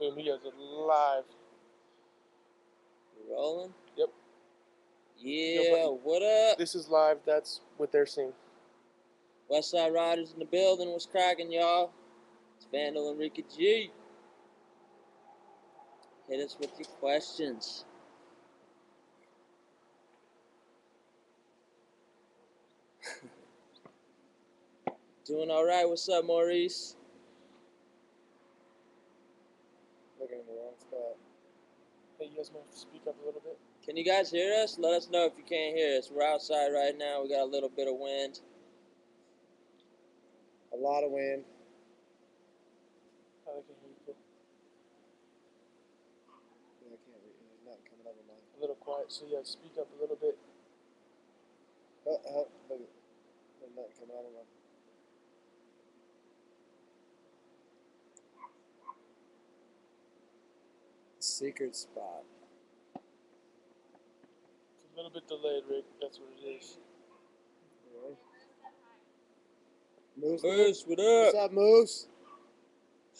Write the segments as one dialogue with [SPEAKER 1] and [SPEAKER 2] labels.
[SPEAKER 1] Boom, you guys are live.
[SPEAKER 2] You rolling?
[SPEAKER 1] Yep.
[SPEAKER 2] Yeah, what up?
[SPEAKER 1] This is live. That's what they're seeing.
[SPEAKER 2] Westside Riders in the building. What's cracking, y'all? It's Randall and Ricky G. Hit us with your questions. Doing all right. What's up, Maurice?
[SPEAKER 1] Looking in the wrong spot. Hey, you guys might have to speak up a little bit.
[SPEAKER 2] Can you guys hear us? Let us know if you can't hear us. We're outside right now. We got a little bit of wind.
[SPEAKER 1] A lot of wind. I can hear you too. Yeah, I can't read. There's nothing coming up on mine. A little quiet, so yeah, speak up a little bit. Look, there's nothing coming out of mine. Secret spot. It's a little bit delayed, Rick. That's what it is.
[SPEAKER 2] Moose, what up?
[SPEAKER 1] What's up, Moose?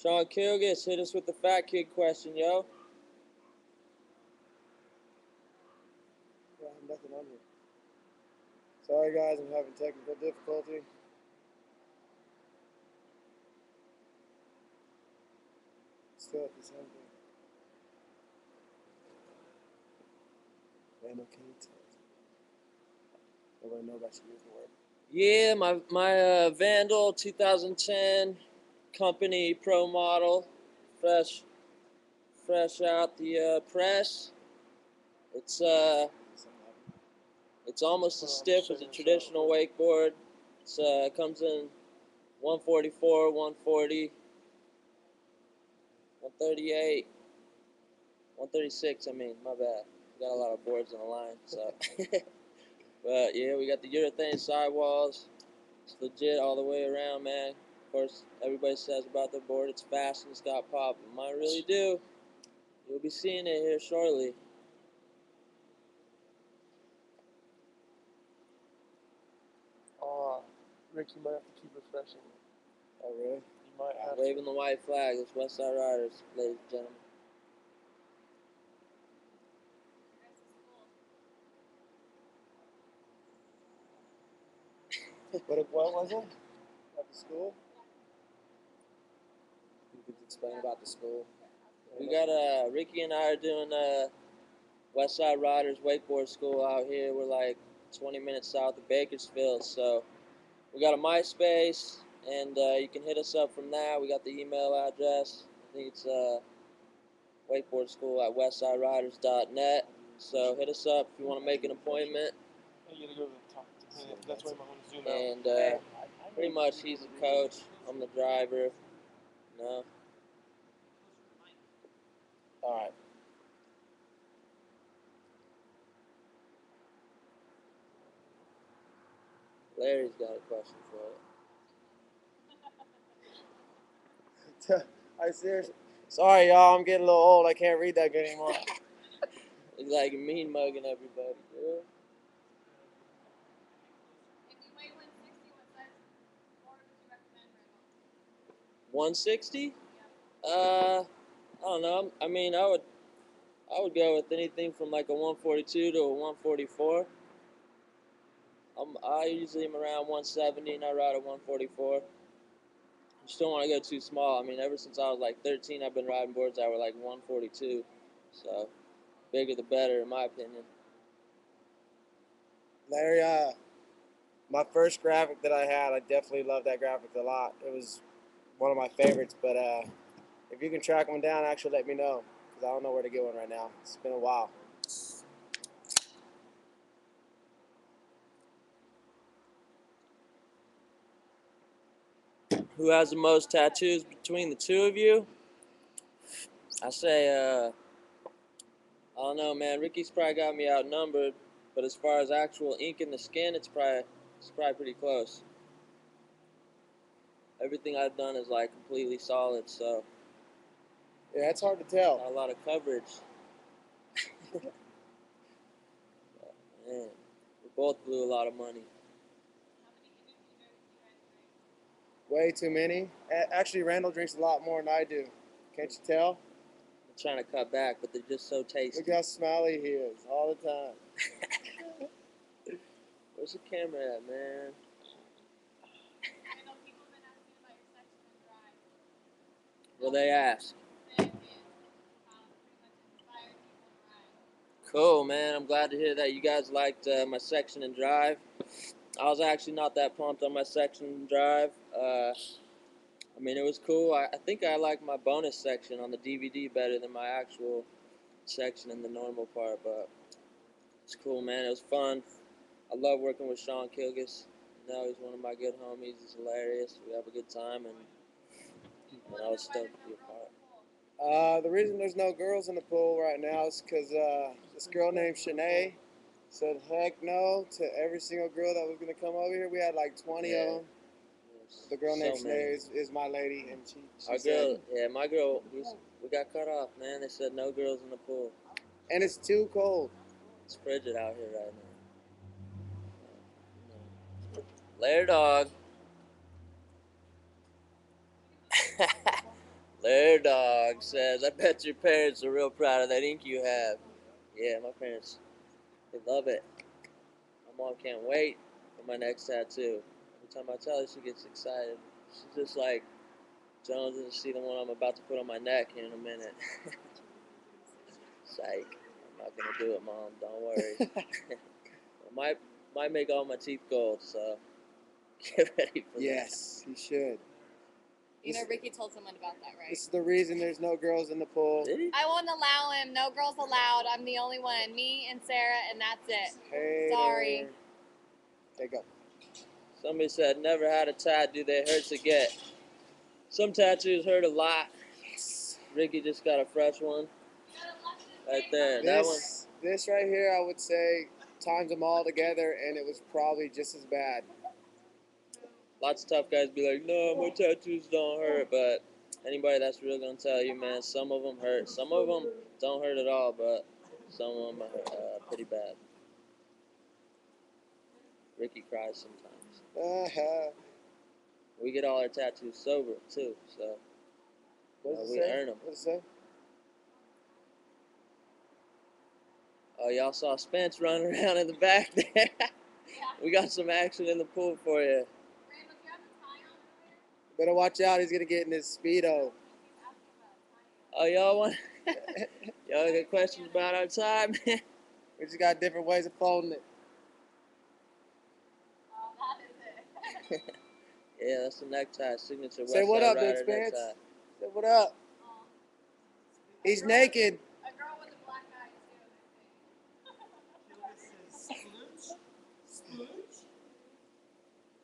[SPEAKER 2] Sean Kilgis, hit us with the fat kid question, yo.
[SPEAKER 1] Yeah, I have nothing on here. Sorry, guys, I'm having technical difficulty. Still at the same thing. Randall, can you tell us? Nobody knows I should use the word.
[SPEAKER 2] Yeah, my Vandal 2010 company pro model, fresh out the press. It's almost as stiff as a traditional wakeboard. It's comes in 144, 140, 138, 136. I mean, my bad. We got a lot of boards on the line, so. But yeah, we got the urethane sidewalls. It's legit all the way around, man. Of course, everybody says about their board it's fast and it's got pop. Mine really do. You'll be seeing it here shortly.
[SPEAKER 1] Rick, you might have to keep refreshing.
[SPEAKER 2] Oh, really?
[SPEAKER 1] You might have
[SPEAKER 2] Waving the white flag. It's Westside Riders, ladies and gentlemen.
[SPEAKER 1] What was it? At the school?
[SPEAKER 2] You could explain about the school. We got Ricky and I are doing Westside Riders wakeboard school out here. We're like 20 minutes south of Bakersfield, so we got a MySpace, and you can hit us up from there. We got the email address. I think it's wakeboard school at westsideriders.net. So hit us up if you want to make an appointment.
[SPEAKER 1] You gotta go to the top. That's why my whole zoom
[SPEAKER 2] out. And pretty much he's the coach. I'm the driver. No.
[SPEAKER 1] All right.
[SPEAKER 2] Larry's got a question for
[SPEAKER 1] it. I seriously. Sorry, y'all. I'm getting a little old. I can't read that good anymore.
[SPEAKER 2] He's like mean mugging everybody. Yeah.
[SPEAKER 3] If you weigh 160, what size board would you recommend, Randall?
[SPEAKER 2] 160?
[SPEAKER 3] Yeah.
[SPEAKER 2] I don't know. I mean, I would go with anything from like a 142 to a 144. I usually am around 170 and I ride a 144. Just don't want to go too small. I mean, ever since I was like 13, I've been riding boards that were like 142. So, bigger the better, in my opinion.
[SPEAKER 1] Larry, my first graphic that I had, I definitely loved that graphic a lot. It was one of my favorites, but if you can track one down, actually let me know, because I don't know where to get one right now. It's been a while.
[SPEAKER 2] Who has the most tattoos between the two of you? I say, I don't know, man. Ricky's probably got me outnumbered, but as far as actual ink in the skin, it's probably pretty close. Everything I've done is like completely solid, so
[SPEAKER 1] yeah, it's hard to tell.
[SPEAKER 2] Not a lot of coverage. Man, we both blew a lot of money.
[SPEAKER 1] Way too many. Actually, Randall drinks a lot more than I do. Can't you tell?
[SPEAKER 2] trying to cut back, but they're just so tasty.
[SPEAKER 1] Look how smiley he is all the time.
[SPEAKER 2] Where's the camera at, man?
[SPEAKER 3] Randall, people have been asking about your section and drive.
[SPEAKER 2] Well, they ask.
[SPEAKER 3] They did. Pretty much inspired people to ride.
[SPEAKER 2] Cool, man. I'm glad to hear that you guys liked my section and drive. I was actually not that pumped on my section and drive. I mean, it was cool. I think I like my bonus section on the DVD better than my actual section in the normal part, but it's cool, man. It was fun. I love working with Sean Kilgus. You know, he's one of my good homies. He's hilarious. We have a good time, and I was stoked to be a part.
[SPEAKER 1] The reason there's no girls in the pool right now is because this girl named Shanae said heck no to every single girl that was going to come over here. We had like 20 of them. The girl named Shanae is my lady, and she
[SPEAKER 2] Our
[SPEAKER 1] said,
[SPEAKER 2] girl, yeah, my girl, we got cut off, man. They said no girls in the pool.
[SPEAKER 1] and it's too cold.
[SPEAKER 2] It's frigid out here right now. Later, dog. Later, dog says, I bet your parents are real proud of that ink you have. Yeah, my parents, they love it. My mom can't wait for my next tattoo. Every time I tell her, she gets excited. She's just like, Jones to see the one I'm about to put on my neck here in a minute. Psych. I'm not gonna do it, Mom. Don't worry. I might make all my teeth gold, so get ready for
[SPEAKER 1] Yes, you should.
[SPEAKER 3] You know, Ricky told someone about that, right?
[SPEAKER 1] This is the reason there's no girls in the pool.
[SPEAKER 2] that. Did he?
[SPEAKER 3] I won't allow him. No girls allowed. I'm the only one. Me and Sarah, and that's it.
[SPEAKER 1] Hater.
[SPEAKER 3] Sorry.
[SPEAKER 1] Okay, go.
[SPEAKER 2] Somebody said, never had a tattoo they hurt to get. Some tattoos hurt a lot.
[SPEAKER 1] Yes.
[SPEAKER 2] Ricky just got a fresh one. Right there. That one.
[SPEAKER 1] This right here, I would say, times them all together, and it was probably just as bad.
[SPEAKER 2] Lots of tough guys be like, no, my tattoos don't hurt, but anybody that's real gonna tell you, man, some of them hurt. Some of them don't hurt at all, but some of them are pretty bad. Ricky cries sometimes. We get all our tattoos sober too, so
[SPEAKER 1] What does it
[SPEAKER 2] we
[SPEAKER 1] say?
[SPEAKER 2] earn them.
[SPEAKER 1] What does it say?
[SPEAKER 2] Oh, y'all saw Spence running around in the back there.
[SPEAKER 3] Yeah.
[SPEAKER 2] We got some action in the pool for you.
[SPEAKER 3] Randall, do you have a tie on over there?
[SPEAKER 1] Better watch out. He's gonna get in his Speedo.
[SPEAKER 3] He's asking about a tie.
[SPEAKER 2] Oh, y'all want? Y'all got questions about our time?
[SPEAKER 1] We just got different ways of folding it.
[SPEAKER 3] Oh, that is it.
[SPEAKER 2] Yeah, that's the necktie signature.
[SPEAKER 1] Say
[SPEAKER 2] West
[SPEAKER 1] what
[SPEAKER 2] Side
[SPEAKER 1] up, Big
[SPEAKER 2] Rider
[SPEAKER 1] Spence.
[SPEAKER 2] necktie.
[SPEAKER 1] Say what up.
[SPEAKER 3] Oh.
[SPEAKER 1] He's naked.
[SPEAKER 3] A girl with a black eye too.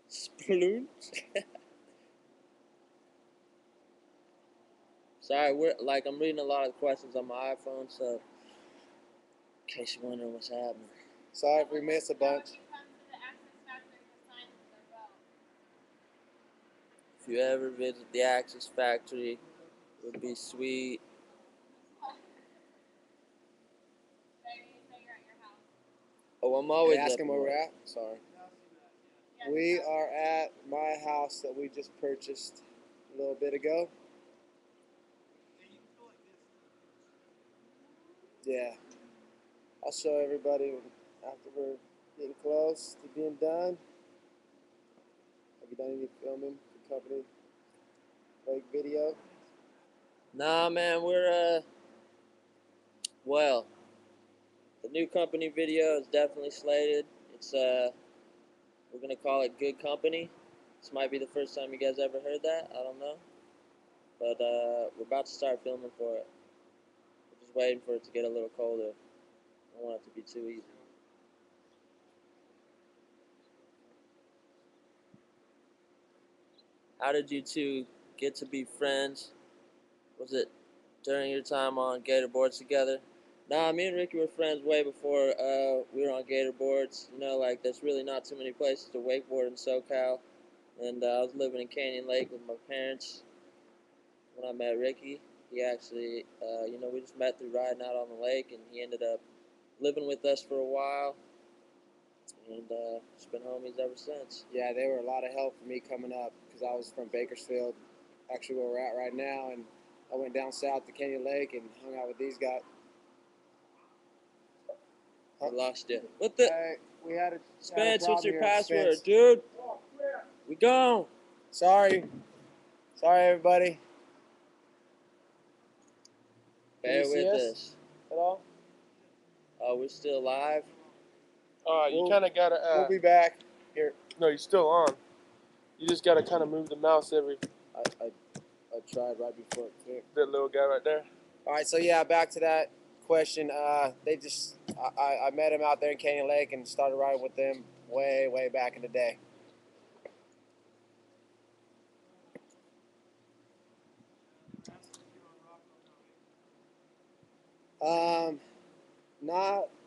[SPEAKER 2] Sploon. Sorry, I'm reading a lot of questions on my iPhone, so in case you're wondering what's happening.
[SPEAKER 1] Sorry if we missed a bunch.
[SPEAKER 2] If you ever visit the Axis Factory, it would be sweet. Oh, I'm always
[SPEAKER 1] Hey, ask him
[SPEAKER 2] up
[SPEAKER 1] where
[SPEAKER 2] north.
[SPEAKER 1] we're at. Sorry. We are at my house that we just purchased a little bit ago. Yeah. I'll show everybody after we're getting close to being done. Have you done any filming for company? Like video?
[SPEAKER 2] Nah, man, we're well, the new company video is definitely slated. It's we're gonna call it Good Company. This might be the first time you guys ever heard that. I don't know, but we're about to start filming for it. We're just waiting for it to get a little colder. I don't want it to be too easy. How did you two get to be friends? Was it during your time on Gator boards together? Nah, me and Ricky were friends way before we were on Gator boards. You know, like there's really not too many places to wakeboard in SoCal. And I was living in Canyon Lake with my parents when I met Ricky. He actually, we just met through riding out on the lake, and he ended up living with us for a while. And just been homies ever since.
[SPEAKER 1] Yeah, they were a lot of help for me coming up because I was from Bakersfield, actually where we're at right now, and I went down south to Canyon Lake and hung out with these guys.
[SPEAKER 2] I lost you. What the?
[SPEAKER 1] We had a
[SPEAKER 2] Spence, what's your
[SPEAKER 1] here,
[SPEAKER 2] password,
[SPEAKER 1] Spence.
[SPEAKER 2] dude? We gone.
[SPEAKER 1] Sorry, everybody.
[SPEAKER 2] Bear
[SPEAKER 1] you see
[SPEAKER 2] with
[SPEAKER 1] us
[SPEAKER 2] us.
[SPEAKER 1] at all?
[SPEAKER 2] Oh, we're still live.
[SPEAKER 4] You kind of gotta.
[SPEAKER 1] We'll be back here.
[SPEAKER 4] No, you're still on. You just gotta kind of move the mouse every.
[SPEAKER 1] I tried right before it clicked.
[SPEAKER 4] That little guy right there.
[SPEAKER 1] All right, so yeah, back to that question. I met him out there in Canyon Lake and started riding with them way back in the day.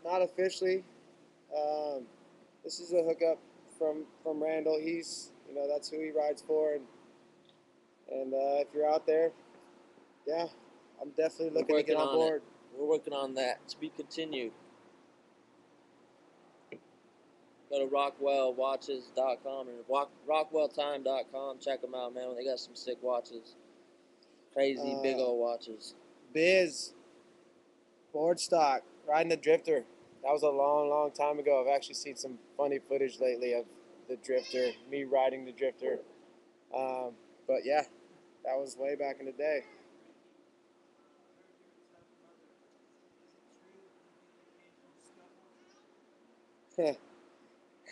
[SPEAKER 1] Not officially. This is a hookup from Randall. He's that's who he rides for, and if you're out there, yeah, I'm definitely looking to get on board.
[SPEAKER 2] We're working on that. To be continued. Go to rockwellwatches.com and rockwelltime.com. Check them out, man. They got some sick watches. Crazy big old watches.
[SPEAKER 1] Biz, board stock, riding the Drifter. That was a long time ago. I've actually seen some funny footage lately of the Drifter, me riding the Drifter. But yeah, that was way back in the day.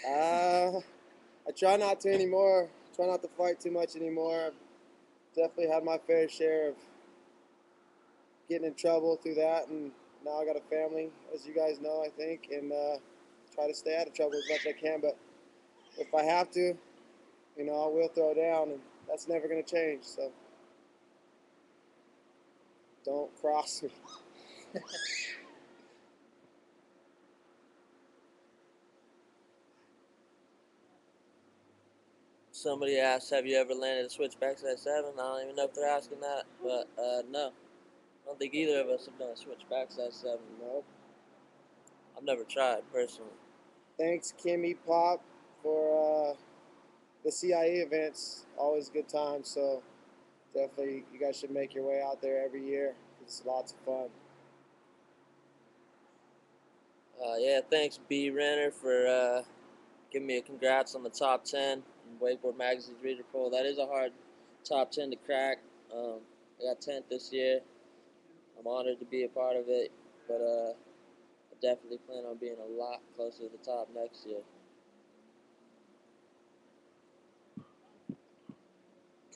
[SPEAKER 1] I try not to anymore. Try not to fight too much anymore. I've definitely had my fair share of getting in trouble through that, and now I got a family, as you guys know, I think, and try to stay out of trouble as much as I can. But if I have to, I will throw down, and that's never going to change. So don't cross me.
[SPEAKER 2] Somebody asked, have you ever landed a Switchback Size 7? I don't even know if they're asking that, but no. I don't think either of us have done a Switchback Size 7.
[SPEAKER 1] No.
[SPEAKER 2] I've never tried, personally.
[SPEAKER 1] Thanks, Kimmy Pop, for the CIE events. Always good times, so definitely you guys should make your way out there every year. It's lots of fun.
[SPEAKER 2] Yeah, thanks, B. Renner, for giving me a congrats on the top 10 in Wakeboard Magazine's Reader Poll. That is a hard top 10 to crack. I got 10th this year. I'm honored to be a part of it, but I definitely plan on being a lot closer to the top next year.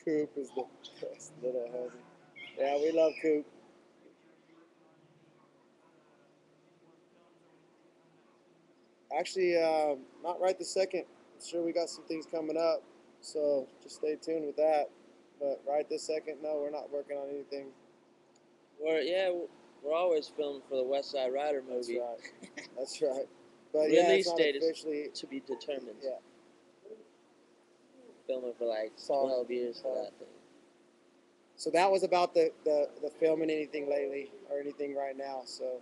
[SPEAKER 1] Coop is the best little homie. Yeah, we love Coop. Actually, not right this second. I'm sure we got some things coming up, so just stay tuned with that. But right this second, no, we're not working on anything.
[SPEAKER 2] We're always filming for the West Side Rider movie.
[SPEAKER 1] That's right. That's right. But
[SPEAKER 2] Release
[SPEAKER 1] it's not
[SPEAKER 2] date
[SPEAKER 1] officially
[SPEAKER 2] is to be determined.
[SPEAKER 1] Yeah.
[SPEAKER 2] Filming for like 12 years for that thing.
[SPEAKER 1] So that was about the filming anything lately or anything right now. So.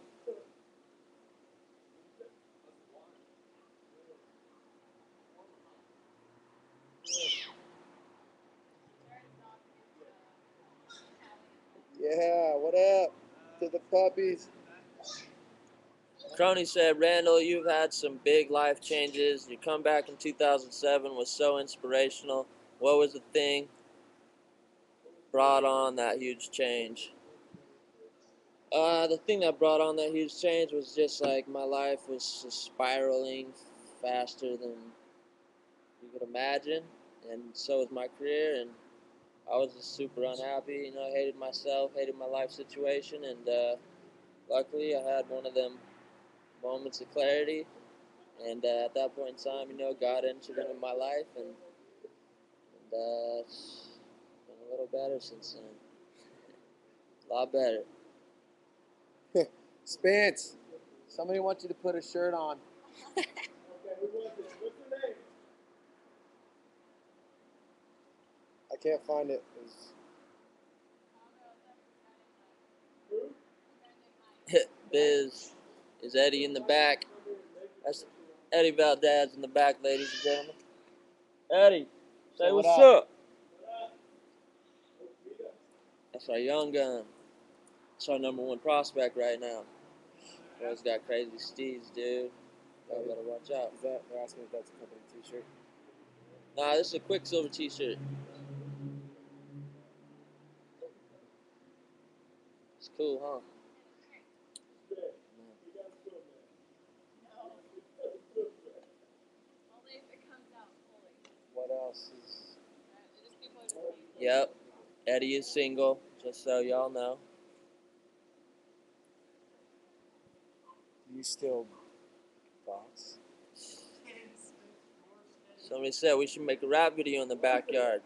[SPEAKER 1] Yeah, what up to the puppies?
[SPEAKER 2] Crony said, Randall, you've had some big life changes. Your comeback in 2007 was so inspirational. What was the thing brought on that huge change? The thing that brought on that huge change was just like my life was just spiraling faster than you could imagine, and so was my career, and I was just super unhappy. I hated myself, hated my life situation, and luckily I had one of them moments of clarity, and at that point in time, God entered into my life, and it's been a little better since then. A lot better.
[SPEAKER 1] Spence, somebody wants you to put a shirt on. I can't find it.
[SPEAKER 2] Biz is Eddie in the back. That's Eddie Valdez in the back, ladies and gentlemen. Eddie, say what's up. That's our young gun. It's our #1 prospect right now. Boy's got crazy steeds, dude. Y'all better watch out.
[SPEAKER 1] Is that, they're asking if that's a company t-shirt?
[SPEAKER 2] Nah, this is a Quicksilver t-shirt. It's cool, huh?
[SPEAKER 3] Only if it comes out fully.
[SPEAKER 1] What else is...
[SPEAKER 3] It just people are just saying.
[SPEAKER 2] Yep. Eddie is single, just so y'all know.
[SPEAKER 1] Do you still box?
[SPEAKER 2] Somebody said we should make a rap video in the backyard.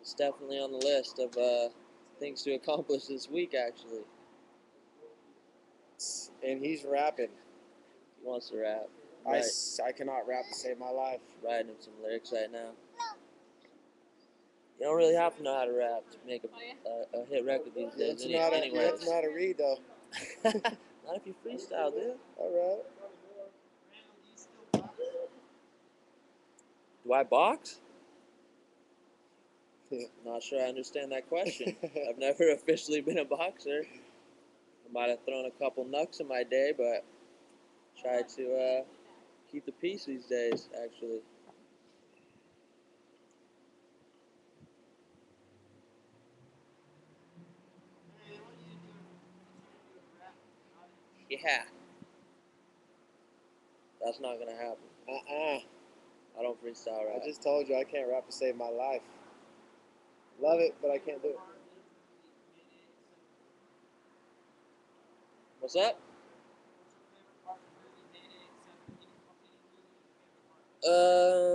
[SPEAKER 2] It's definitely on the list of things to accomplish this week, actually.
[SPEAKER 1] And he's rapping.
[SPEAKER 2] He wants to rap.
[SPEAKER 1] I cannot rap to save my life.
[SPEAKER 2] Writing him some lyrics right now. You don't really have to know how to rap to make a hit record these
[SPEAKER 1] You have
[SPEAKER 2] days.
[SPEAKER 1] to know how to, you have
[SPEAKER 2] Anyways.
[SPEAKER 1] to know how to read, though.
[SPEAKER 2] Not if you freestyle, dude.
[SPEAKER 1] All right.
[SPEAKER 2] Do I box?
[SPEAKER 1] Yeah.
[SPEAKER 2] Not sure I understand that question. I've never officially been a boxer. I might have thrown a couple knucks in my day, but try to keep the peace these days, actually. Yeah. That's not gonna happen. I don't freestyle rap.
[SPEAKER 1] I just told you I can't rap to save my life. Love it, but I can't do it.
[SPEAKER 2] What's up?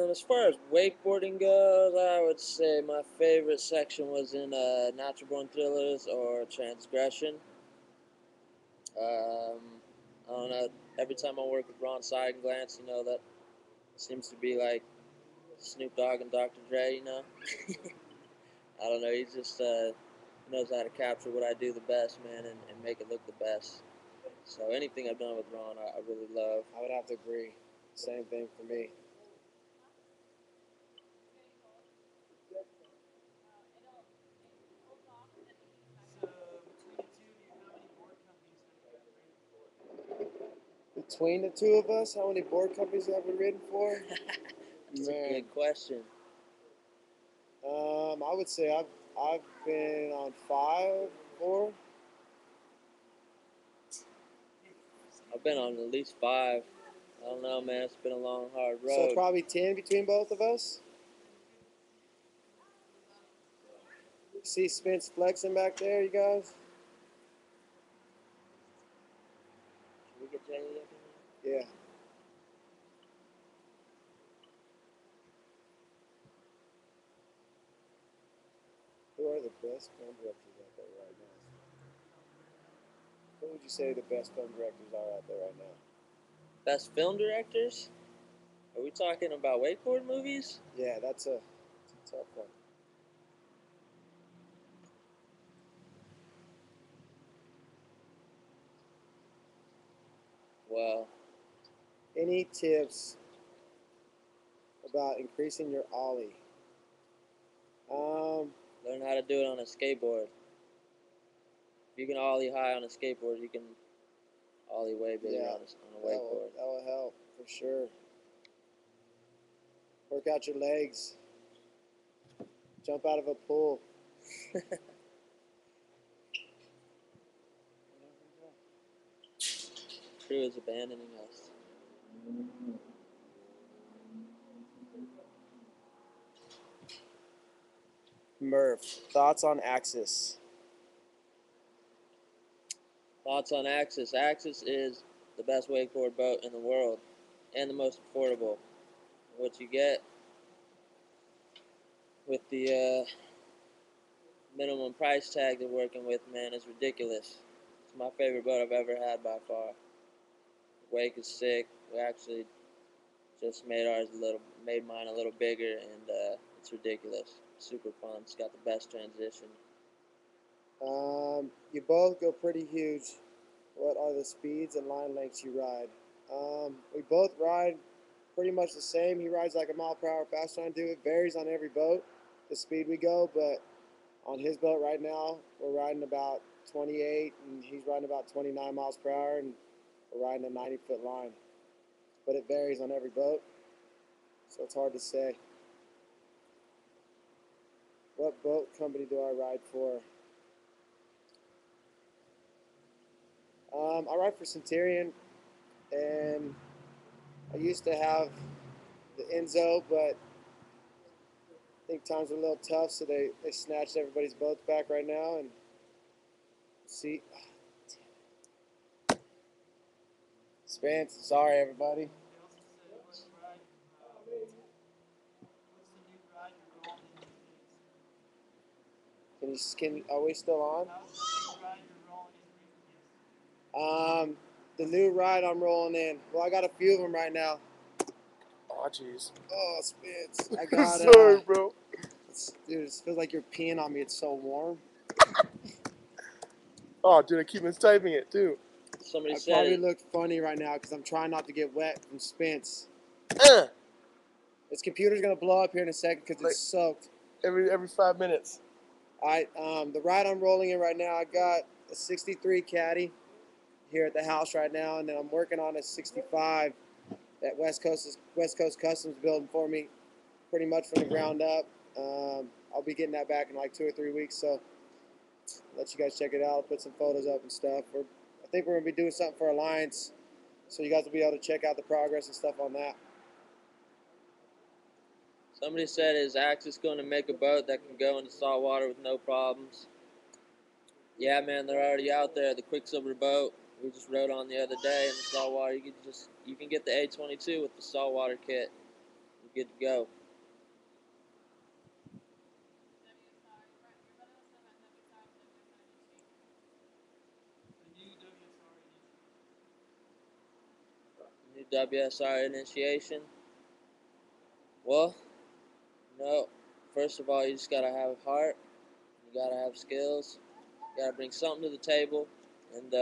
[SPEAKER 2] As far as wakeboarding goes, I would say my favorite section was in Natural Born Thrillers or Transgression. I don't know. Every time I work with Ron Seidenglantz, you know, that seems to be like Snoop Dogg and Dr. Dre, you know? I don't know. He just knows how to capture what I do the best, man, and make it look the best. So anything I've done with Ron, I really love.
[SPEAKER 1] I would have to agree. Same thing for me. Between the two of us, how many board companies have we written for?
[SPEAKER 2] That's a good question.
[SPEAKER 1] I would say I've been on 5, 4.
[SPEAKER 2] I've been on at least 5. I don't know, man. It's been a long, hard road.
[SPEAKER 1] So probably 10 between both of us. See Spence flexing back there, you guys?
[SPEAKER 2] Can we get Jay up in here?
[SPEAKER 1] Yeah. Who are the best film directors out there right now? What would you say the best film directors are out there right now?
[SPEAKER 2] Best film directors? Are we talking about wakeboard movies?
[SPEAKER 1] Yeah, that's a tough one.
[SPEAKER 2] Well,
[SPEAKER 1] Any tips about increasing your ollie?
[SPEAKER 2] learn how to do it on a skateboard. If you can ollie high on a skateboard, you can ollie way bigger
[SPEAKER 1] Yeah,
[SPEAKER 2] on a wakeboard.
[SPEAKER 1] that will help for sure. Work out your legs. Jump out of a pool.
[SPEAKER 2] Crew is abandoning us.
[SPEAKER 1] Murph, thoughts on Axis?
[SPEAKER 2] Thoughts on Axis? Axis is the best wakeboard boat in the world and the most affordable. What you get with the minimum price tag they're working with, man, is ridiculous. It's my favorite boat I've ever had by far. The wake is sick. We actually just made mine a little bigger, and it's ridiculous. Super fun. It's got the best transition.
[SPEAKER 1] You both go pretty huge. What are the speeds and line lengths you ride? We both ride pretty much the same. He rides like a mile per hour faster than I do. It varies on every boat, the speed we go, but On his boat right now, we're riding about 28, and he's riding about 29 miles per hour, and we're riding a 90-foot line. But it varies on every boat, so it's hard to say. What boat company do I ride for? I ride for Centurion, and I used to have the Enzo, but I think times are a little tough, so they snatched everybody's boats back right now. And see, Spence, sorry everybody. Are we still on? The new ride I'm rolling in. Well, I got a few of them right now.
[SPEAKER 4] Oh, jeez.
[SPEAKER 1] Oh, Spence. I got.
[SPEAKER 4] Sorry, bro.
[SPEAKER 1] Dude, it feels like you're peeing on me. It's so warm.
[SPEAKER 4] Oh, dude, I keep mistyping it too.
[SPEAKER 2] Somebody
[SPEAKER 1] I
[SPEAKER 2] said
[SPEAKER 1] probably
[SPEAKER 2] it.
[SPEAKER 1] look funny right now because I'm trying not to get wet from Spence. This computer's gonna blow up here in a second because
[SPEAKER 4] Like-
[SPEAKER 1] it's soaked.
[SPEAKER 4] Every 5 minutes.
[SPEAKER 1] The ride I'm rolling in right now, I got a 63 Caddy here at the house right now, and then I'm working on a 65 that West Coast Customs building for me, pretty much from the ground up. I'll be getting that back in like 2 or 3 weeks, so I'll let you guys check it out, put some photos up and stuff. I think we're gonna be doing something for Alliance, so you guys will be able to check out the progress and stuff on that.
[SPEAKER 2] Somebody said his axe is going to make a boat that can go into salt water with no problems. Yeah, man, they're already out there. The Quicksilver boat we just rode on the other day in the salt water. You can get the A22 with the saltwater kit. You're good to go. New WSR initiation. Well, no. First of all, you just gotta have heart. You gotta have skills. You gotta bring something to the table, and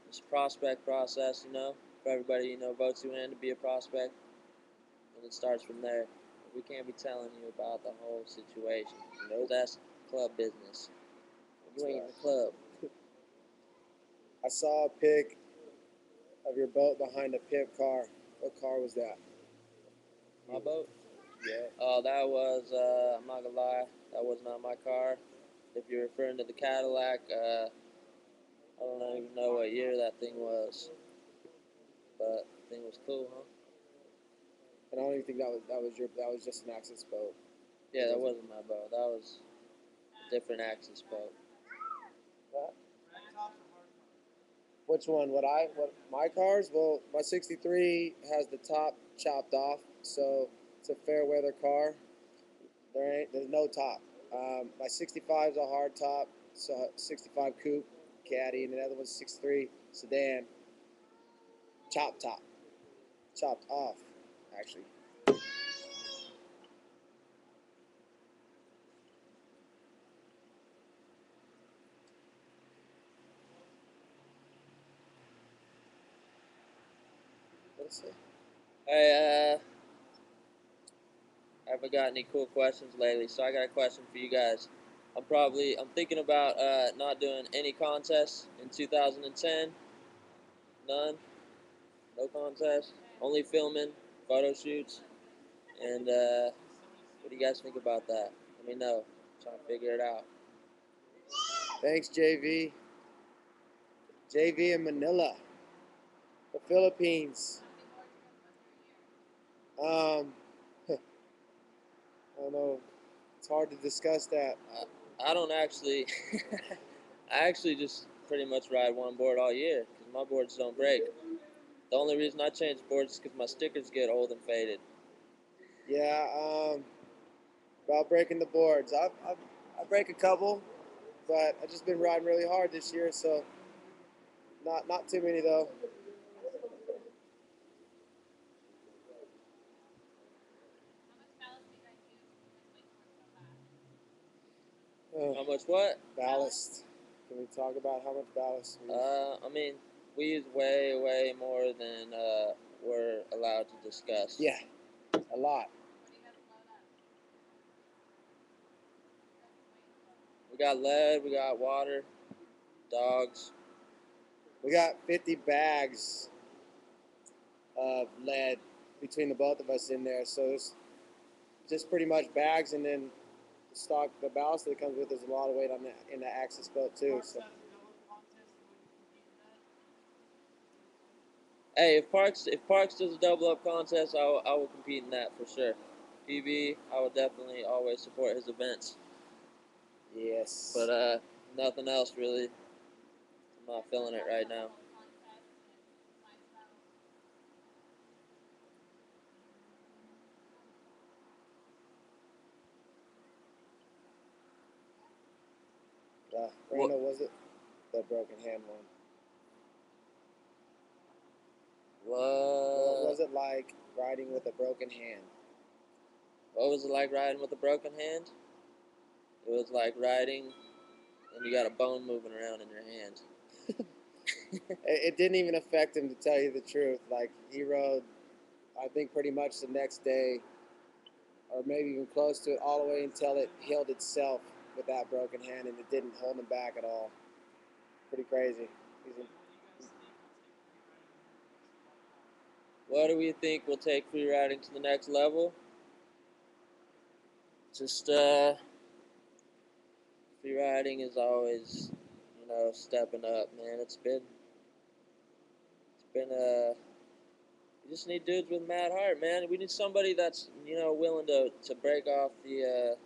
[SPEAKER 2] it's a prospect process. For everybody, votes you in to be a prospect, and it starts from there. We can't be telling you about the whole situation. That's club business. You ain't in the club.
[SPEAKER 1] I saw a pic of your boat behind a pimp car. What car was that?
[SPEAKER 2] My boat?
[SPEAKER 1] Yeah.
[SPEAKER 2] Oh, that was, I'm not gonna lie, that was not my car. If you're referring to the Cadillac, I don't even know what year that thing was. But the thing was cool, huh?
[SPEAKER 1] And I don't even think that was just an access boat.
[SPEAKER 2] Yeah, that wasn't my boat. That was a different access boat.
[SPEAKER 1] What? Which one? What my cars? Well, my 63 has the top chopped off, so it's a fair weather car. There's no top. My 65 is a hard top, so 65 coupe caddy, and the other one's 63 sedan, chopped top, chopped off, actually. What is it?
[SPEAKER 2] Hey, I haven't got any cool questions lately, so I got a question for you guys. I'm thinking about not doing any contests in 2010. None. No contest. Only filming, photo shoots. And what do you guys think about that? Let me know. I'm trying to figure it out.
[SPEAKER 1] Thanks, JV. JV in Manila, the Philippines. I don't know. It's hard to discuss that.
[SPEAKER 2] I don't actually. I actually just pretty much ride one board all year because my boards don't break. The only reason I change boards is because my stickers get old and faded.
[SPEAKER 1] Yeah. About breaking the boards. I break a couple, but I've just been riding really hard this year, so not too many though.
[SPEAKER 2] How much what?
[SPEAKER 1] Ballast. Can we talk about how much ballast we use?
[SPEAKER 2] I mean, we use way more than we're allowed to discuss.
[SPEAKER 1] Yeah, a lot.
[SPEAKER 2] We We got lead, we got water, dogs.
[SPEAKER 1] We got 50 bags of lead between the both of us in there. So it's just pretty much bags, and then the ballast that comes with is a lot of weight on in the axis belt too. So
[SPEAKER 2] Hey, if Parks does a double up contest, I will compete in that for sure. PB, I would definitely always support his events.
[SPEAKER 1] yes,
[SPEAKER 2] But nothing else really. I'm not feeling it right now.
[SPEAKER 1] Randall, was it the broken hand one? What was it like riding with a broken hand?
[SPEAKER 2] What was it like riding with a broken hand? It was like riding and you got a bone moving around in your hand.
[SPEAKER 1] It didn't even affect him, to tell you the truth. Like, he rode, I think, pretty much the next day, or maybe even close to it, all the way until it healed itself with that broken hand, and it didn't hold him back at all. Pretty crazy.
[SPEAKER 2] What do we think will take free riding to the next level? Just free riding is always, stepping up, man. It's been you just need dudes with mad heart, man. We need somebody that's, willing to break off the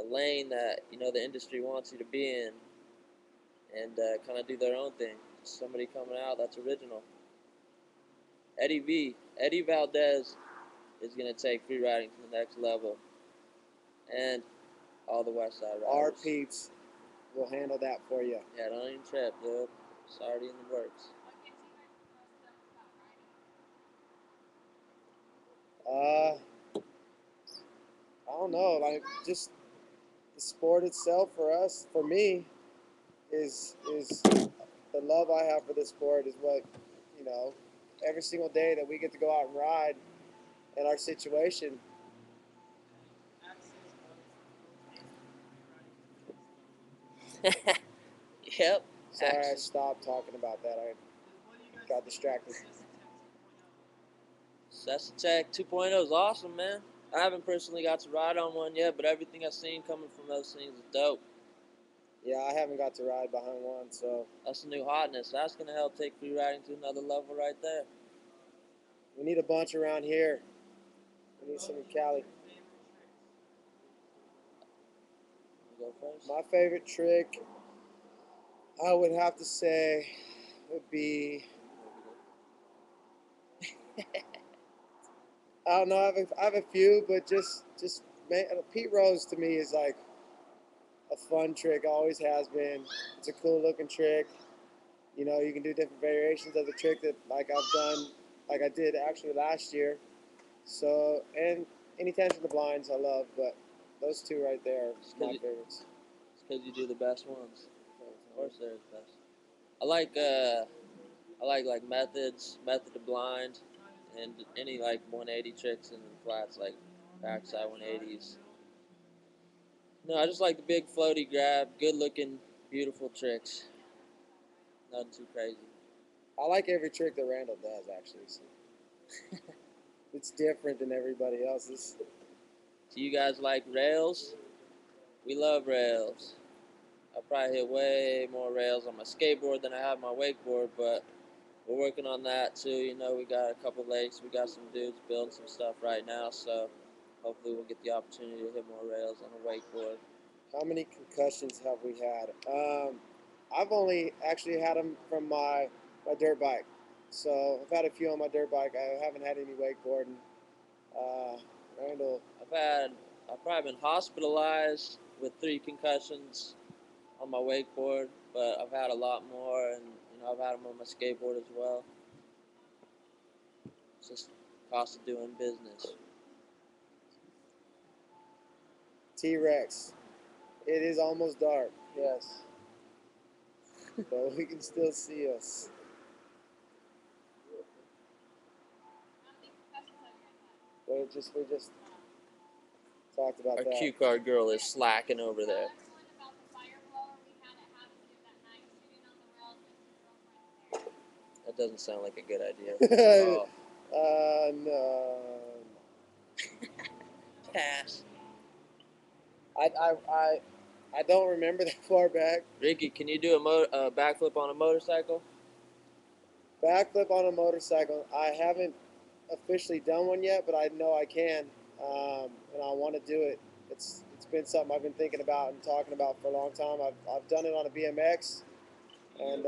[SPEAKER 2] lane that, the industry wants you to be in and kind of do their own thing. Somebody coming out that's original. Eddie Valdez is going to take free riding to the next level. And all the West Side riders.
[SPEAKER 1] Our peeps will handle that for you.
[SPEAKER 2] Yeah, don't even trip, dude. It's already in the works.
[SPEAKER 1] I don't know. Like, just the sport itself for us, for me, is the love I have for this sport is what, every single day that we get to go out and ride in our situation.
[SPEAKER 2] Yep.
[SPEAKER 1] Sorry, I stopped talking about that. I got distracted.
[SPEAKER 2] Tech 2.0 is awesome, man. I haven't personally got to ride on one yet, but everything I've seen coming from those things is dope.
[SPEAKER 1] Yeah, I haven't got to ride behind one, so
[SPEAKER 2] that's the new hotness. That's gonna help take free riding to another level right there.
[SPEAKER 1] We need a bunch around here. We need some in Cali.
[SPEAKER 2] You go first.
[SPEAKER 1] My favorite trick, I would have to say, would be. I don't know. I have a few, but just Pete Rose to me is like a fun trick. Always has been. It's a cool looking trick. You can do different variations of the trick that like I've done, like I did actually last year. So, and any tension the blinds I love, but those two right there are my favorites.
[SPEAKER 2] It's because you do the best ones. Of course, they're the best. I like method to blind, and any like 180 tricks in the flats, like backside 180s. No, I just like the big floaty grab, good looking, beautiful tricks. Nothing too crazy.
[SPEAKER 1] I like every trick that Randall does, actually. So. It's different than everybody else's.
[SPEAKER 2] Do you guys like rails? We love rails. I probably hit way more rails on my skateboard than I have my wakeboard, but we're working on that too. We got a couple lakes. We got some dudes building some stuff right now, so hopefully we'll get the opportunity to hit more rails on a wakeboard.
[SPEAKER 1] How many concussions have we had? I've only actually had them from my dirt bike. So I've had a few on my dirt bike. I haven't had any wakeboarding. Randall.
[SPEAKER 2] I've probably been hospitalized with 3 concussions on my wakeboard, but I've had a lot more, and I've had them on my skateboard as well. It's just cost of doing business.
[SPEAKER 1] T-Rex. It is almost dark. Yes. But we can still see us. We just talked about
[SPEAKER 2] Our
[SPEAKER 1] that.
[SPEAKER 2] cue card girl is slacking over there. That doesn't sound like a good idea at all.
[SPEAKER 1] No.
[SPEAKER 2] Pass.
[SPEAKER 1] I don't remember that far back.
[SPEAKER 2] Ricky, can you do a backflip on a motorcycle?
[SPEAKER 1] Backflip on a motorcycle. I haven't officially done one yet, but I know I can, and I want to do it. It's been something I've been thinking about and talking about for a long time. I've done it on a BMX, and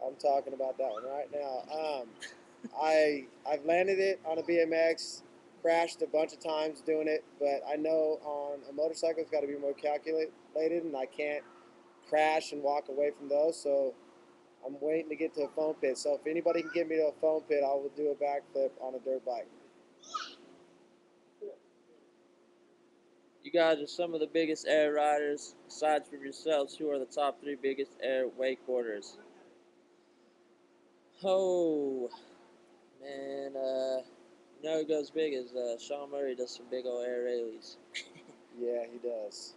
[SPEAKER 1] I'm talking about that one right now. I've landed it on a BMX, crashed a bunch of times doing it, but I know on a motorcycle it's got to be more calculated, and I can't crash and walk away from those. So I'm waiting to get to a foam pit. So if anybody can get me to a foam pit, I will do a backflip on a dirt bike.
[SPEAKER 2] You guys are some of the biggest air riders. Aside from yourselves, who are the top 3 biggest air wakeboarders? Oh, man, you know who goes big is Sean Murray does some big old air railies.
[SPEAKER 1] Yeah, he does.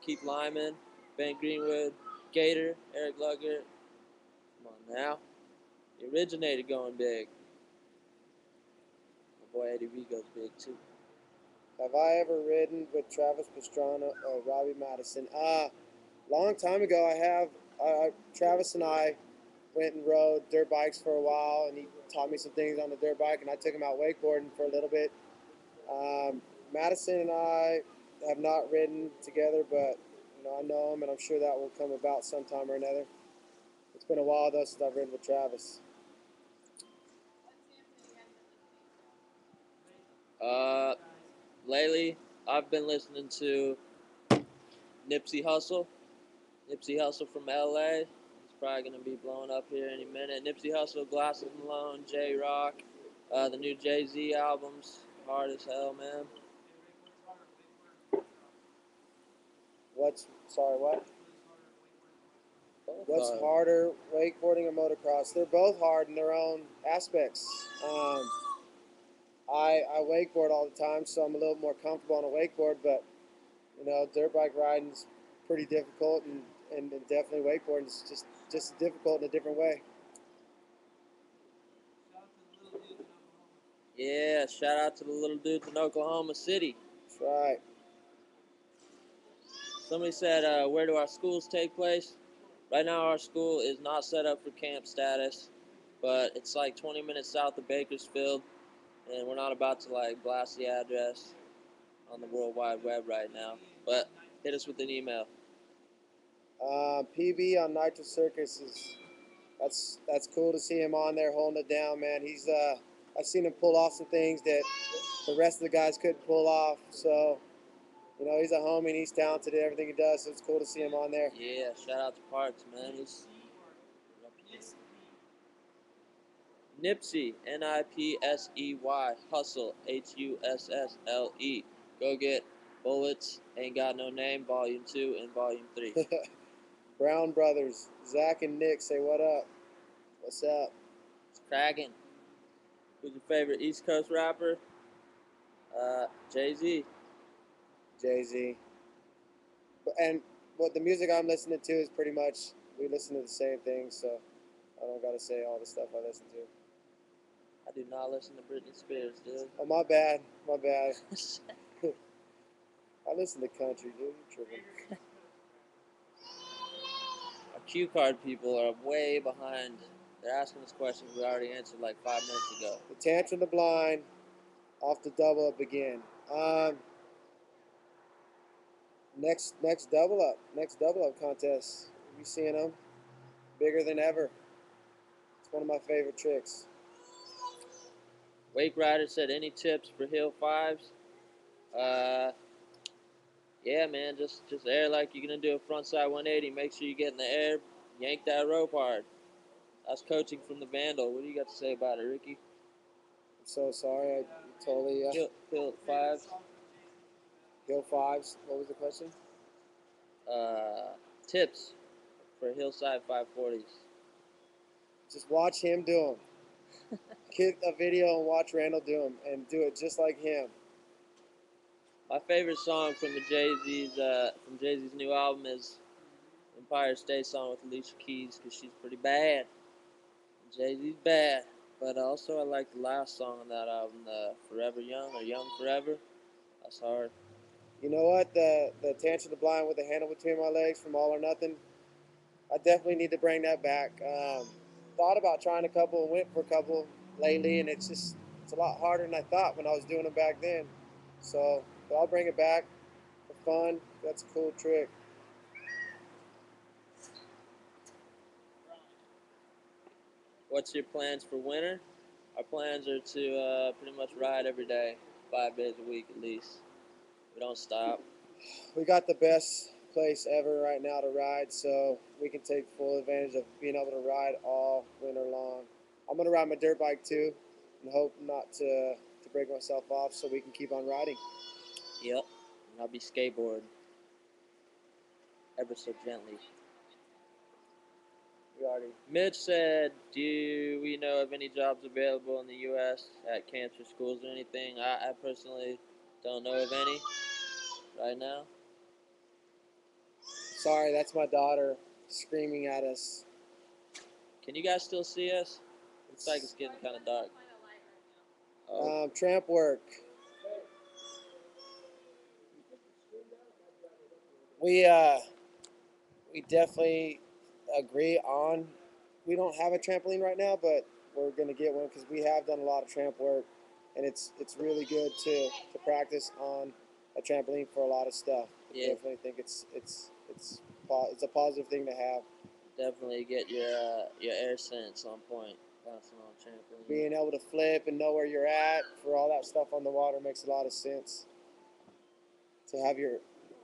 [SPEAKER 2] Keith Lyman, Ben Greenwood, Gator, Eric Luggert. Come on now. He originated going big. My boy Eddie V goes big too.
[SPEAKER 1] Have I ever ridden with Travis Pastrana or Robbie Madison? Long time ago, I have. Travis and I went and rode dirt bikes for a while, and he taught me some things on the dirt bike, and I took him out wakeboarding for a little bit. Madison and I have not ridden together, but I know him, and I'm sure that will come about sometime or another. It's been a while though since I've ridden with Travis.
[SPEAKER 2] Lately, I've been listening to Nipsey Hussle. Nipsey Hussle from LA. He's probably going to be blowing up here any minute. Nipsey Hussle, Glasses Malone, J Rock. The new Jay-Z album's hard as hell, man.
[SPEAKER 1] What?
[SPEAKER 2] Both
[SPEAKER 1] What's
[SPEAKER 2] hard.
[SPEAKER 1] harder, wakeboarding or motocross? They're both hard in their own aspects. I wakeboard all the time, so I'm a little more comfortable on a wakeboard, but dirt bike riding's pretty difficult, and definitely wakeboarding is just difficult in a different way.
[SPEAKER 2] Yeah, shout out to the little dudes in Oklahoma City.
[SPEAKER 1] That's right.
[SPEAKER 2] Somebody said, where do our schools take place? Right now, our school is not set up for camp status, but it's like 20 minutes south of Bakersfield, and we're not about to like blast the address on the World Wide Web right now. But hit us with an email.
[SPEAKER 1] PB on Nitro Circus that's cool to see him on there holding it down, man. I've seen him pull off some things that the rest of the guys couldn't pull off. So he's a homie and he's talented at everything he does. So it's cool to see him on there.
[SPEAKER 2] Yeah, shout out to Parks, man. He's Nipsey, Nipsey, Hustle, Hussle. Go get Bullets, Ain't Got No Name, Volume 2 and Volume 3.
[SPEAKER 1] Brown Brothers, Zach and Nick, say what up. What's up?
[SPEAKER 2] It's cracking. Who's your favorite East Coast rapper? Jay-Z.
[SPEAKER 1] Jay-Z. And what the music I'm listening to is pretty much, we listen to the same things, so I don't got to say all the stuff I listen to.
[SPEAKER 2] I do not listen to Britney Spears, dude.
[SPEAKER 1] Oh, my bad. I listen to country, dude. You're tripping.
[SPEAKER 2] Our cue card people are way behind. They're asking us questions we already answered like 5 minutes ago.
[SPEAKER 1] The Tantrum the Blind, off the double up again. Next double up contest. You seeing them? Bigger than ever. It's one of my favorite tricks.
[SPEAKER 2] Wake Rider said, any tips for hill fives? Yeah, man, just air like you're going to do a frontside 180. Make sure you get in the air, yank that rope hard. That's coaching from the Vandal. What do you got to say about it, Ricky?
[SPEAKER 1] I'm so sorry. I totally...
[SPEAKER 2] Hill fives.
[SPEAKER 1] Hill fives. What was the question?
[SPEAKER 2] Tips for hillside 540s.
[SPEAKER 1] Just watch him do them. Get a video and watch Randall do them, and do it just like him.
[SPEAKER 2] My favorite song from Jay-Z's new album is Empire State song with Alicia Keys because she's pretty bad. Jay-Z's bad. But also I like the last song on that album, the Forever Young or Young Forever. That's hard.
[SPEAKER 1] You know what? The Attention to the Blind with the Handle Between My Legs from All or Nothing. I definitely need to bring that back. Thought about trying a couple and went for a couple lately, and it's a lot harder than I thought when I was doing them back then. So, but I'll bring it back for fun. That's a cool trick.
[SPEAKER 2] What's your plans for winter? Our plans are to pretty much ride every day, 5 days a week at least. We don't stop.
[SPEAKER 1] We got the best place ever right now to ride, so we can take full advantage of being able to ride all winter long. I'm gonna ride my dirt bike too, and hope not to break myself off, so we can keep on riding.
[SPEAKER 2] Yep. And I'll be skateboarding ever so gently.
[SPEAKER 1] We already.
[SPEAKER 2] Mitch said, do we know of any jobs available in the U.S. at cancer schools or anything? I personally don't know of any right now.
[SPEAKER 1] Sorry, that's my daughter screaming at us.
[SPEAKER 2] Can you guys still see us? Looks like it's getting kind of dark. Oh,
[SPEAKER 1] Tramp work. We definitely agree on. We don't have a trampoline right now, but we're gonna get one because we have done a lot of tramp work, and it's really good to practice on a trampoline for a lot of stuff. I
[SPEAKER 2] Yeah.
[SPEAKER 1] definitely think it's a positive thing to have.
[SPEAKER 2] definitely get your air sense on point. Bouncing on trampoline.
[SPEAKER 1] Being able to flip and know where you're at for all that stuff on the water makes a lot of sense. To have your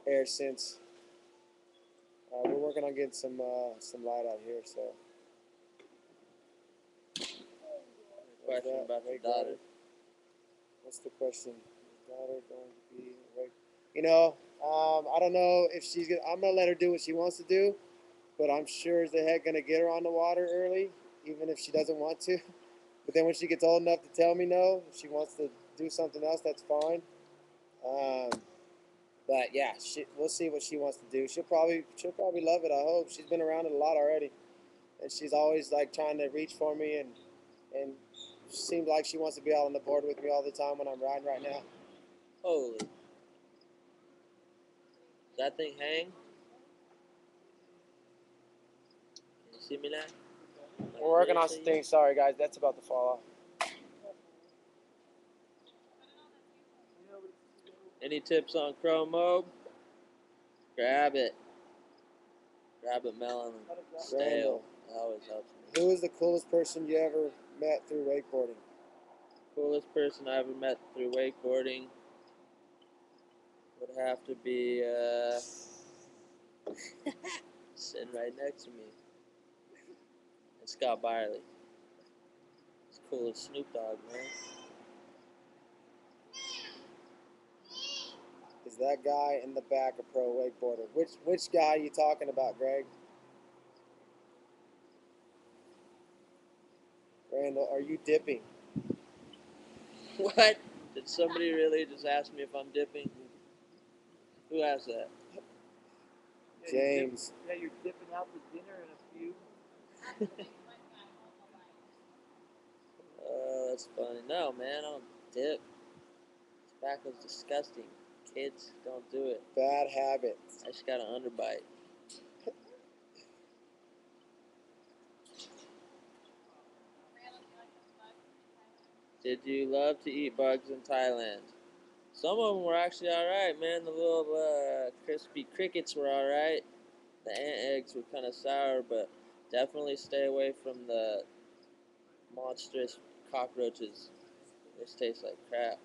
[SPEAKER 1] air sense. We're working on getting some light out here, so.
[SPEAKER 2] Question about your daughter.
[SPEAKER 1] What's the question? Is daughter going to be awake? You know, I don't know if she's gonna. I'm gonna let her do what she wants to do, but I'm sure as the heck gonna get her on the water early, even if she doesn't want to. But then when she gets old enough to tell me no, if she wants to do something else, that's fine. But yeah, we'll see what she wants to do. She'll probably love it. I hope. She's been around it a lot already, and she's always like trying to reach for me, and seems like she wants to be out on the board with me all the time when I'm riding right now.
[SPEAKER 2] Holy. Does that thing hang? Can you see me now?
[SPEAKER 1] We're working on some things. Sorry guys, that's about to fall off.
[SPEAKER 2] Any tips on chrome mobe? Grab it. Grab it melon and stale. That always helps me.
[SPEAKER 1] Who is the coolest person you ever met through wakeboarding?
[SPEAKER 2] Coolest person I ever met through wakeboarding would have to be sitting right next to me. And Scott Byerly. He's cool as Snoop Dogg, man.
[SPEAKER 1] Is that guy in the back a pro wakeboarder? Which guy are you talking about, Greg? Randall, are you dipping?
[SPEAKER 2] What? Did somebody really just ask me if I'm dipping? Who asked that?
[SPEAKER 1] James.
[SPEAKER 5] Yeah, you're dipping out for dinner in a few.
[SPEAKER 2] That's funny. No, man, I don't dip. Tobacco's disgusting. Kids don't do it.
[SPEAKER 1] Bad habit.
[SPEAKER 2] I just got an underbite. Did you love to eat bugs in Thailand? Some of them were actually alright, man. The little crispy crickets were alright. The ant eggs were kind of sour, but definitely stay away from the monstrous cockroaches. This tastes like crap.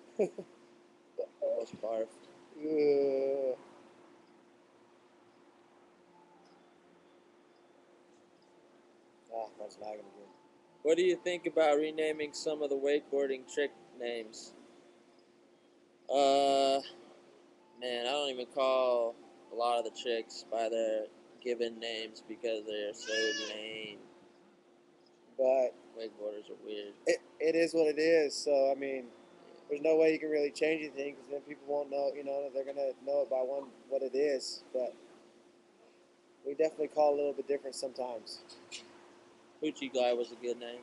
[SPEAKER 2] Almost barf.
[SPEAKER 1] Ugh. That's lagging again.
[SPEAKER 2] What do you think about renaming some of the wakeboarding trick names? Man, I don't even call a lot of the tricks by their given names because they're so lame.
[SPEAKER 1] But
[SPEAKER 2] Wakeboarders are weird.
[SPEAKER 1] it is what it is. So I mean, there's no way you can really change anything because then people won't know. You know, they're gonna know it by what it is. But we definitely call it a little bit different sometimes.
[SPEAKER 2] Hoochie Guy was a good name.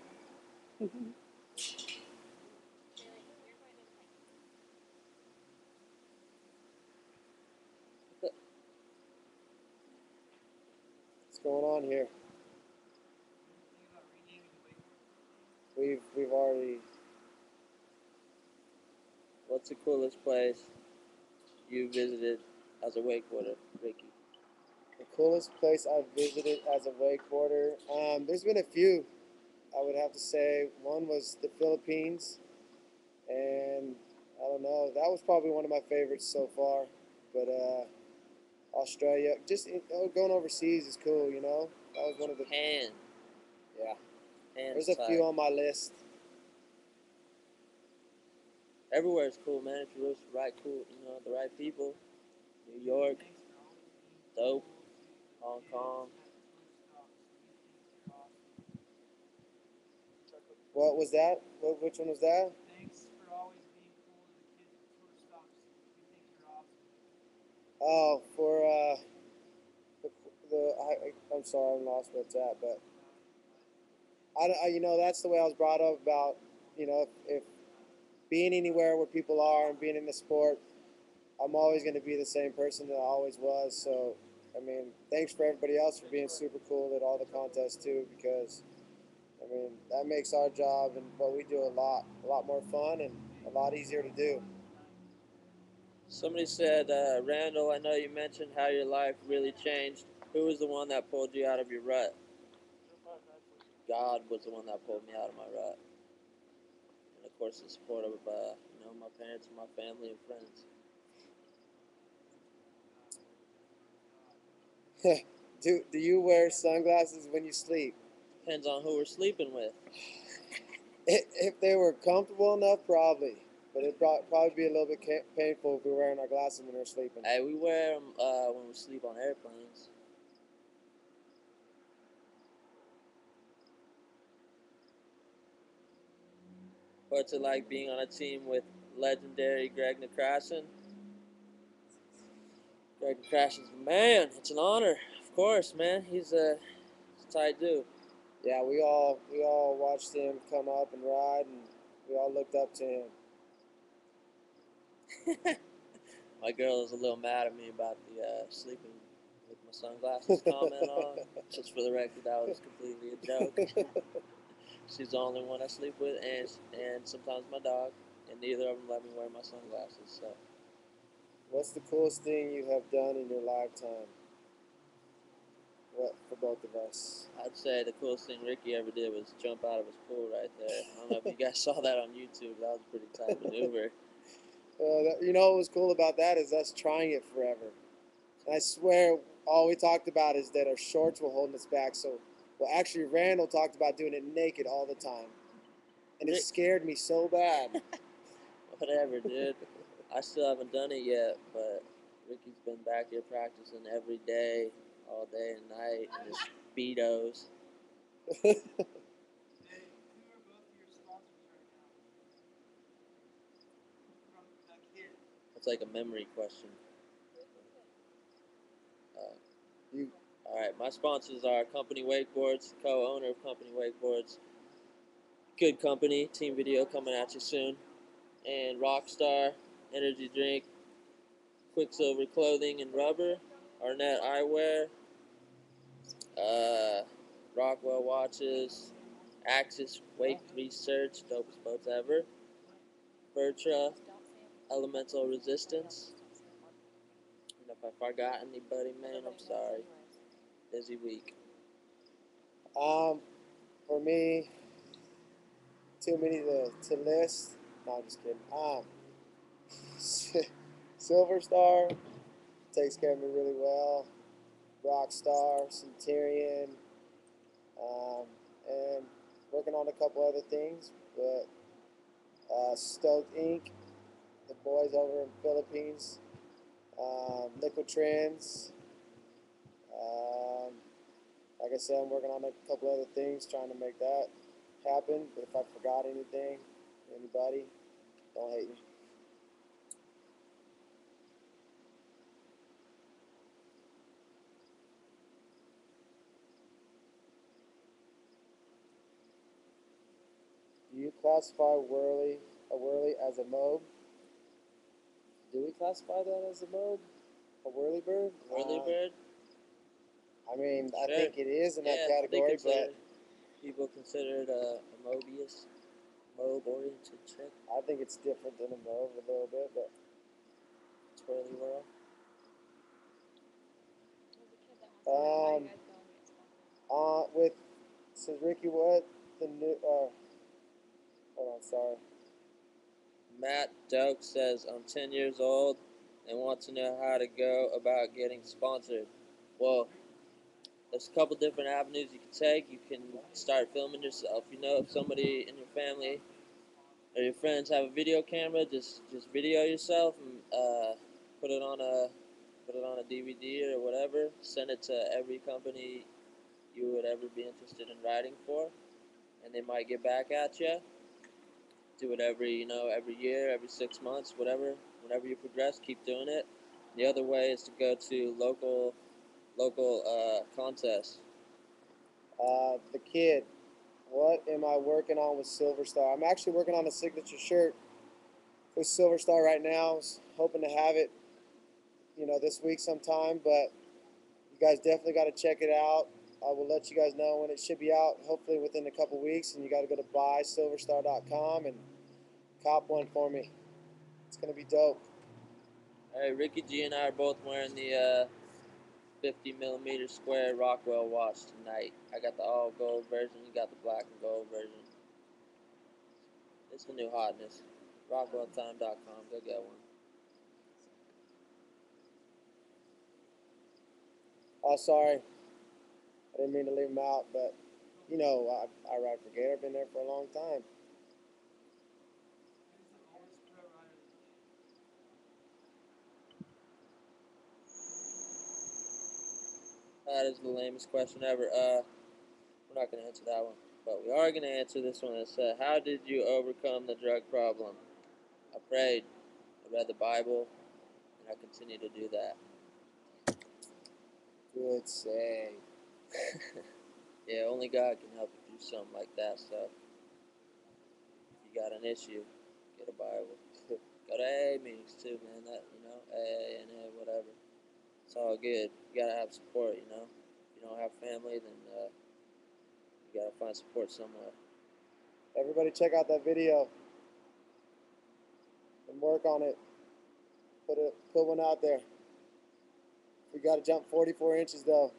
[SPEAKER 1] What's going on here? We've already.
[SPEAKER 2] What's the coolest place you visited as a wakeboarder, Ricky?
[SPEAKER 1] The coolest place I've visited as a wakeboarder. There's been a few. I would have to say one was the Philippines, and I don't know. That was probably one of my favorites so far. But Australia, just going overseas is cool. You know, that was one of the.
[SPEAKER 2] Japan.
[SPEAKER 1] Yeah,
[SPEAKER 2] Japan's
[SPEAKER 1] there's a few
[SPEAKER 2] tight.
[SPEAKER 1] on my list.
[SPEAKER 2] Everywhere's cool, man. If you're with the right the right people. New York, dope. Hong Kong.
[SPEAKER 1] What was that? Which one was that?
[SPEAKER 5] Thanks for always being cool to the kids at tour stops. We think you're awesome.
[SPEAKER 1] Oh, for I'm sorry, I lost where it's at, but you know, that's the way I was brought up about, you know, if being anywhere where people are and being in the sport, I'm always going to be the same person that I always was. So, I mean, thanks for everybody else for being super cool at all the contests too, because I mean that makes our job and what we do a lot more fun and a lot easier to do.
[SPEAKER 2] Somebody said, Randall, I know you mentioned how your life really changed. Who was the one that pulled you out of your rut? God was the one that pulled me out of my rut. And of course, the support of my parents and my family and friends.
[SPEAKER 1] Do you wear sunglasses when you sleep?
[SPEAKER 2] Depends on who we're sleeping with.
[SPEAKER 1] If they were comfortable enough, probably. But it'd probably be a little bit painful if we were wearing our glasses when we're sleeping.
[SPEAKER 2] Hey, we wear them when we sleep on airplanes. What's it like being on a team with legendary Greg Nekrasson? Greg Nekrasson's the man. It's an honor, of course, man. He's a tight dude.
[SPEAKER 1] Yeah, we all watched him come up and ride, and we all looked up to him.
[SPEAKER 2] My girl was a little mad at me about the sleeping with my sunglasses comment on. Just for the record, that was completely a joke. She's the only one I sleep with, and sometimes my dog, and neither of them let me wear my sunglasses. So,
[SPEAKER 1] What's the coolest thing you have done in your lifetime? What for both of us?
[SPEAKER 2] I'd say the coolest thing Ricky ever did was jump out of his pool right there. I don't know if you guys saw that on YouTube. That was a pretty tight maneuver.
[SPEAKER 1] You know what was cool about that is us trying it forever. And I swear, all we talked about is that our shorts were holding us back. So, well, actually, Randall talked about doing it naked all the time, and it scared me so bad.
[SPEAKER 2] Whatever, dude. I still haven't done it yet, but Ricky's been back here practicing every day, all day and night, in his speedos.
[SPEAKER 5] Hey, who are both of your sponsors right now? From the kid.
[SPEAKER 2] It's like a memory question.
[SPEAKER 1] You
[SPEAKER 2] All right, my sponsors are Company Wakeboards, co-owner of Company Wakeboards. Good company, team video coming at you soon. And Rockstar Energy Drink, Quicksilver Clothing and Rubber, Arnett Eyewear, Rockwell Watches, Axis Wake Research, dopest boats ever, Vertra, Elemental Resistance. And if I forgot anybody, man, I'm sorry. Busy week.
[SPEAKER 1] for me, too many to list. No, I'm just kidding. Silver Star takes care of me really well. Rockstar, Centurion, and working on a couple other things. But Stoked Inc., the boys over in Philippines, Liquid Trends. Um, like I said, I'm working on a couple other things, trying to make that happen. But if I forgot anything, anybody, don't hate me. you classify a whirly as a mobe? Do we classify that as a mobe? A whirly bird?
[SPEAKER 2] Whirly bird?
[SPEAKER 1] I mean, I
[SPEAKER 2] Sure.
[SPEAKER 1] think it is in that
[SPEAKER 2] Yeah,
[SPEAKER 1] category, but
[SPEAKER 2] people consider it a Mobius, mobe-oriented trick,
[SPEAKER 1] I think it's different than a mobe a little bit. But
[SPEAKER 2] twirly whirl.
[SPEAKER 3] There's a kid that wants to know how you
[SPEAKER 1] Um,
[SPEAKER 3] guys going to get sponsored.
[SPEAKER 1] with says Ricky, what the new? Hold on, sorry.
[SPEAKER 2] Matt Doak says, I'm 10 years old and want to know how to go about getting sponsored. Well, there's a couple different avenues you can take. You can start filming yourself. You know, if somebody in your family or your friends have a video camera, just video yourself and put it on a DVD or whatever. Send it to every company you would ever be interested in writing for, and they might get back at you. Do it every year, every 6 months, whatever. Whenever you progress, keep doing it. The other way is to go to local contests.
[SPEAKER 1] The kid, what am I working on with Silver Star? I'm actually working on a signature shirt with Silver Star right now. I was hoping to have it, this week sometime, but you guys definitely got to check it out. I will let you guys know when it should be out, hopefully within a couple weeks, and you got to go to buysilverstar.com and cop one for me. It's going to be dope.
[SPEAKER 2] All right, Ricky G and I are both wearing the 50 millimeter square Rockwell watch tonight. I got the all gold version. You got the black and gold version. It's the new hotness. RockwellTime.com. Go get one.
[SPEAKER 1] Oh, sorry. I didn't mean to leave them out, but, I ride for Gator. I've been there for a long time.
[SPEAKER 5] Who's the oldest pro rider in the game?
[SPEAKER 2] That is the lamest question ever. We're not going to answer that one. But we are going to answer this one. It said, how did you overcome the drug problem? I prayed. I read the Bible. And I continue to do that.
[SPEAKER 1] Good say.
[SPEAKER 2] Yeah, only God can help you do something like that. So if you got an issue, get a Bible. Go to AA meetings too, man. AA and A, whatever. It's all good. You gotta have support, If you don't have family, then you gotta find support somewhere.
[SPEAKER 1] Everybody check out that video and work on it. Put one out there. We got to jump 44 inches though.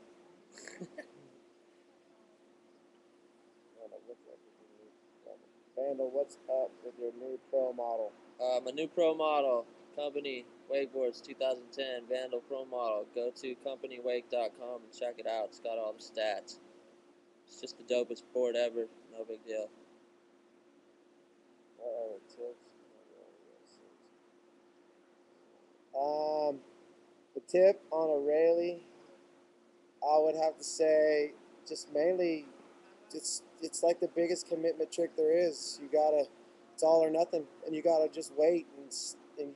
[SPEAKER 1] Randall, what's up with your new pro model?
[SPEAKER 2] My new pro model, company wakeboards 2010 Vandal Pro Model. Go to companywake.com and check it out. It's got all the stats. It's just the dopest board ever. No big deal.
[SPEAKER 1] What are the tips? The tip on a Rayleigh, I would have to say, just mainly, it's like the biggest commitment trick there is. It's all or nothing, and you gotta just wait. And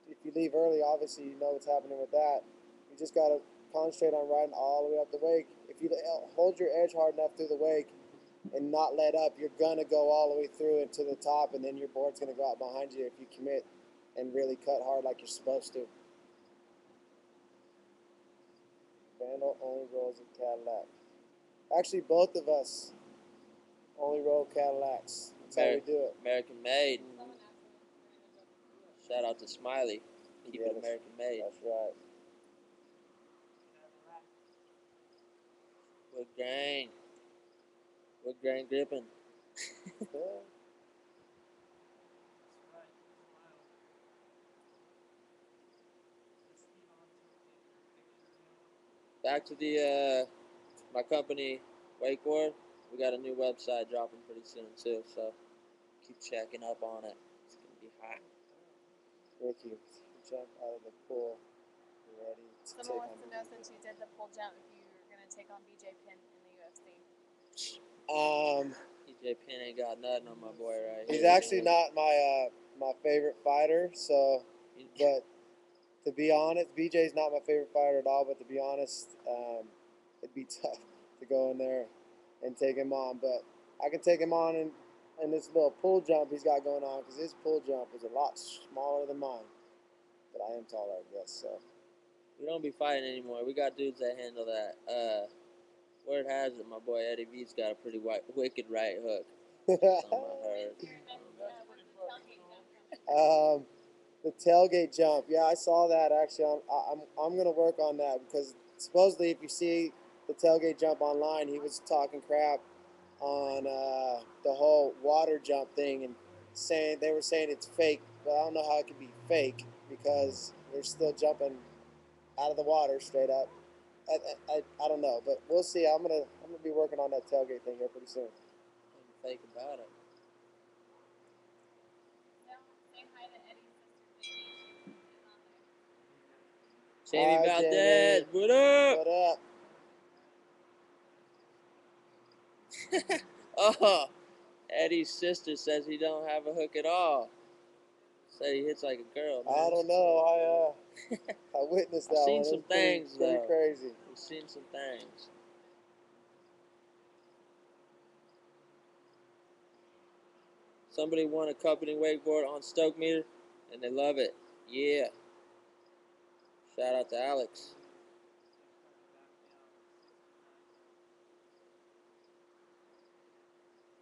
[SPEAKER 1] if you leave early, obviously you know what's happening with that. You just gotta concentrate on riding all the way up the wake. If you hold your edge hard enough through the wake and not let up, you're gonna go all the way through it to the top, and then your board's gonna go out behind you if you commit and really cut hard like you're supposed to. Randall only rolls a Cadillac. Actually, both of us only roll Cadillacs. That's how we do it.
[SPEAKER 2] American made.
[SPEAKER 3] Someone asked me if Miranda drove a
[SPEAKER 2] Shout out to Smiley. Keep it American made.
[SPEAKER 1] That's right.
[SPEAKER 2] Wood grain. Wood grain gripping.
[SPEAKER 5] That's right. Smile. Let's leave on to a picture.
[SPEAKER 2] Back to the my company wakeboard. We got a new website dropping pretty soon too, so keep checking up on it. It's gonna be hot.
[SPEAKER 1] Ricky, jump out of the pool. You ready to
[SPEAKER 3] Someone
[SPEAKER 1] take
[SPEAKER 3] wants to
[SPEAKER 1] on
[SPEAKER 3] know, since you did the pull jump, if you're going to take on BJ Penn in the UFC.
[SPEAKER 2] TJ Penn ain't got nothing on my boy right here.
[SPEAKER 1] He's actually not my favorite fighter. So, but to be honest, BJ's not my favorite fighter at all. But to be honest, it'd be tough to go in there and take him on. But I can take him on and this little pull jump he's got going on, because his pull jump is a lot smaller than mine. But I am taller, I guess. So
[SPEAKER 2] We don't be fighting anymore. We got dudes that handle that. Word has it, my boy Eddie V's got a pretty wicked right hook. Something I heard.
[SPEAKER 1] the tailgate jump. Yeah, I saw that actually. I'm gonna work on that, because supposedly if you see the tailgate jump online, he was talking crap on the whole water jump thing, and they were saying it's fake. But I don't know how it could be fake, because they're still jumping out of the water straight up. I don't know, but we'll see. I'm gonna be working on that tailgate thing here pretty soon.
[SPEAKER 2] Nothing fake about it.
[SPEAKER 3] Say hi to Eddie's sister, Jamie. She's on there.
[SPEAKER 2] Jamie
[SPEAKER 1] Hi,
[SPEAKER 2] Valdez,
[SPEAKER 1] Jamie.
[SPEAKER 2] what up?
[SPEAKER 1] What up?
[SPEAKER 2] Oh, Eddie's sister says he don't have a hook at all. Said he hits like a girl, man.
[SPEAKER 1] I don't know. I witnessed that
[SPEAKER 2] I've seen
[SPEAKER 1] one.
[SPEAKER 2] some
[SPEAKER 1] It was pretty,
[SPEAKER 2] things,
[SPEAKER 1] pretty
[SPEAKER 2] though.
[SPEAKER 1] crazy.
[SPEAKER 2] We've seen some things. Somebody won a company wakeboard on Stoke Meter, and they love it. Yeah. Shout out to Alex.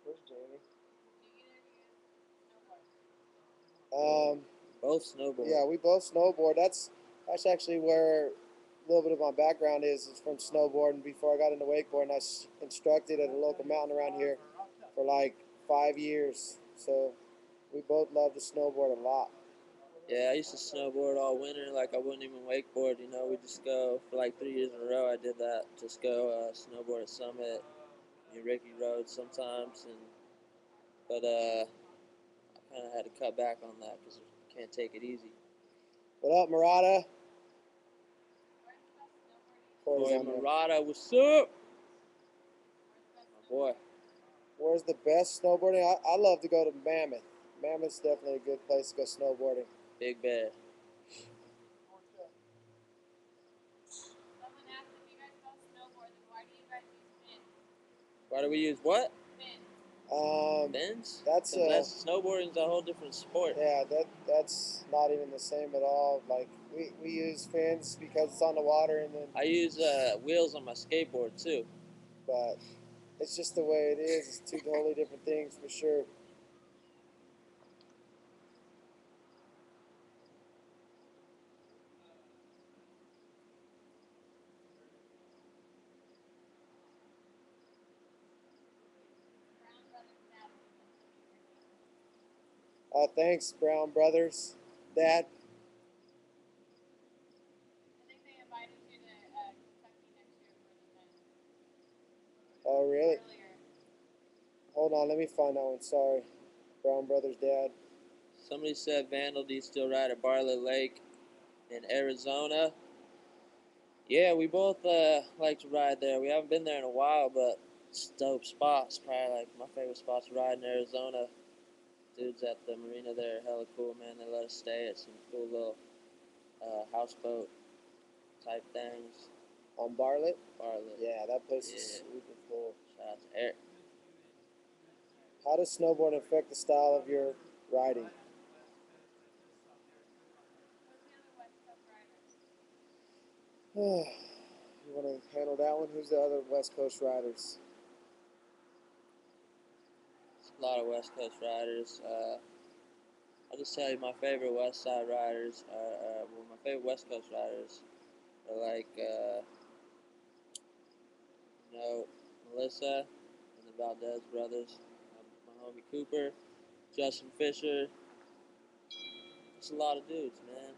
[SPEAKER 1] Where's Jamie?
[SPEAKER 3] Snowboard.
[SPEAKER 2] Both snowboard.
[SPEAKER 1] Yeah, we both snowboard. That's actually where a little bit of my background is. It's from snowboarding. Before I got into wakeboarding, I instructed at a local mountain around here for like 5 years. So we both love to snowboard a lot.
[SPEAKER 2] Yeah, I used to snowboard all winter. Like I wouldn't even wakeboard. You know, we just go for like 3 years in a row. I did that. Just go snowboard at Summit, Ricky Road sometimes, but I kind of had to cut back on that because you can't take it easy.
[SPEAKER 1] What up, Murata?
[SPEAKER 2] Boy, Murata, what's up? My boy.
[SPEAKER 1] Where's the best snowboarding? I love to go to Mammoth. Mammoth's definitely a good place to go snowboarding.
[SPEAKER 2] Big Bear.
[SPEAKER 3] Someone asked if you guys both snowboard, then why do you guys use fins?
[SPEAKER 2] Why do we use what?
[SPEAKER 3] Fins.
[SPEAKER 2] Fins?
[SPEAKER 1] That's
[SPEAKER 2] Because snowboarding's a whole different sport.
[SPEAKER 1] Yeah, that's not even the same at all. Like we use fins because it's on the water, and then
[SPEAKER 2] I use wheels on my skateboard too.
[SPEAKER 1] but it's just the way it is. It's two totally different things for sure. Thanks, Brown Brothers. Dad.
[SPEAKER 3] I think they invited you to Kentucky next year for an event.
[SPEAKER 1] Oh, really?
[SPEAKER 3] Earlier.
[SPEAKER 1] Hold on, let me find that one. Sorry. Brown Brothers' dad.
[SPEAKER 2] Somebody said, Vandal, do you still ride at Bartlett Lake in Arizona? Yeah, we both like to ride there. We haven't been there in a while, but it's a dope spots. Probably like my favorite spots to ride in Arizona. Dudes at the marina there are hella cool, man. They let us stay at some cool little houseboat type things.
[SPEAKER 1] On Bartlett?
[SPEAKER 2] Bartlett.
[SPEAKER 1] Yeah, that place is
[SPEAKER 2] Yeah.
[SPEAKER 1] super cool.
[SPEAKER 2] Shout out to Eric.
[SPEAKER 1] How does snowboarding affect the style of your riding? You want to handle that one? Who's the other West Coast riders?
[SPEAKER 2] A lot of West Coast riders. I'll just tell you my favorite West Side riders are, well, my favorite West Coast riders are like, Melissa and the Valdez brothers, my homie Cooper, Justin Fisher. It's a lot of dudes, man.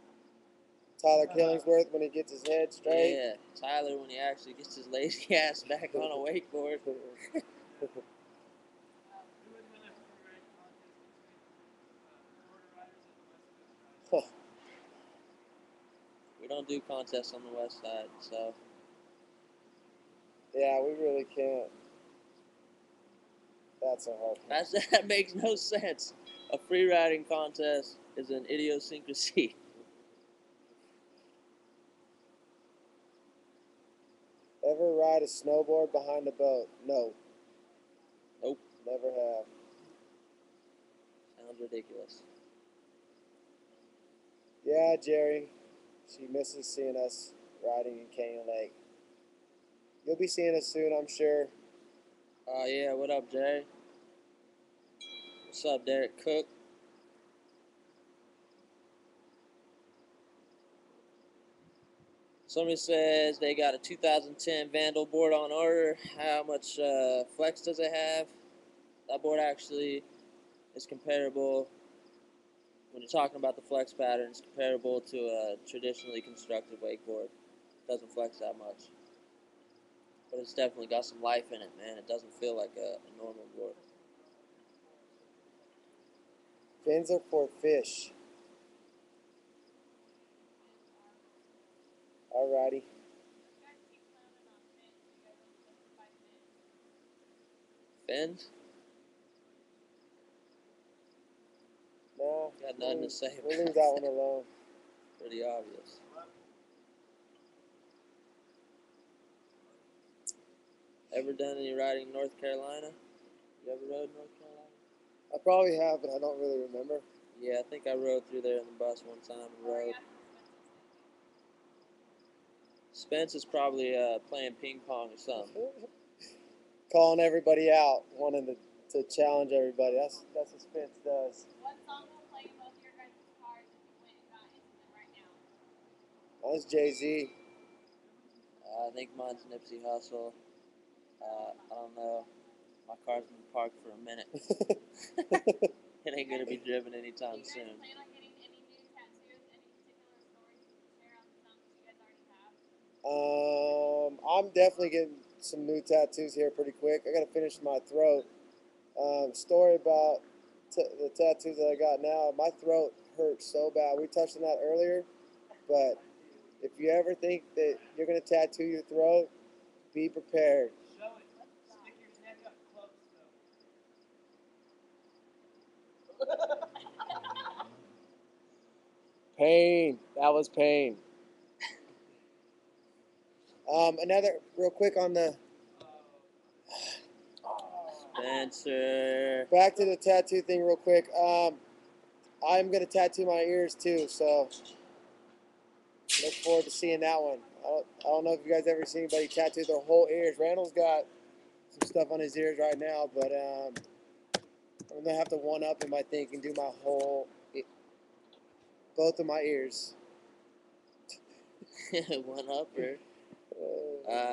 [SPEAKER 1] Tyler Killingsworth when he gets his head straight.
[SPEAKER 2] Yeah, Tyler when he actually gets his lazy ass back on a wakeboard. We don't do contests on the West Side, so.
[SPEAKER 1] Yeah, we really can't. That's a hard one.
[SPEAKER 2] That makes no sense. A free riding contest is an idiosyncrasy.
[SPEAKER 1] Ever ride a snowboard behind a boat? No.
[SPEAKER 2] Nope.
[SPEAKER 1] Never have.
[SPEAKER 2] ridiculous.
[SPEAKER 1] Yeah, Jerry. She misses seeing us riding in Canyon Lake. You'll be seeing us soon, I'm sure.
[SPEAKER 2] Oh yeah, what up, Jerry? What's up, Derek Cook? Somebody says they got a 2010 Vandal board on order. How much flex does it have? That board actually is comparable, when you're talking about the flex pattern, it's comparable to a traditionally constructed wakeboard. It doesn't flex that much. But it's definitely got some life in it, man. It doesn't feel like a normal board.
[SPEAKER 1] Fins are for fish. Alrighty.
[SPEAKER 2] Fins?
[SPEAKER 1] No,
[SPEAKER 2] Got nothing to say
[SPEAKER 1] we'll
[SPEAKER 2] about
[SPEAKER 1] leave that one alone.
[SPEAKER 2] Pretty obvious. Ever done any riding in North Carolina? You ever rode North Carolina?
[SPEAKER 1] I probably have, but I don't really remember.
[SPEAKER 2] Yeah, I think I rode through there in the bus one time and rode. Spence is probably playing ping pong or something.
[SPEAKER 1] Calling everybody out, wanting to challenge everybody. That's what Spence does.
[SPEAKER 3] What song will play in both of your guys' cars if you went and got into them right now?
[SPEAKER 1] That's Jay-Z.
[SPEAKER 2] I think mine's Nipsey Hussle. I don't know. My car's been parked for a minute. It ain't gonna be driven anytime
[SPEAKER 3] Do you guys
[SPEAKER 2] soon.
[SPEAKER 3] plan on getting any new tattoos? Any particular stories you can share on some that you guys already have?
[SPEAKER 1] I'm definitely getting some new tattoos here pretty quick. I gotta finish my throat. Story about the tattoos that I got now. My throat hurts so bad. We touched on that earlier, but if you ever think that you're gonna tattoo your throat, be prepared.
[SPEAKER 5] Show it. Stick your neck up close, though.
[SPEAKER 1] Pain. That was pain. Another real quick on the
[SPEAKER 2] Spencer.
[SPEAKER 1] back to the tattoo thing real quick. I'm gonna tattoo my ears too, so look forward to seeing that one. I don't know if you guys ever seen anybody tattoo their whole ears. Randall's got some stuff on his ears right now, but I'm gonna have to one up him, I think, and do my both of my ears.
[SPEAKER 2] One upper.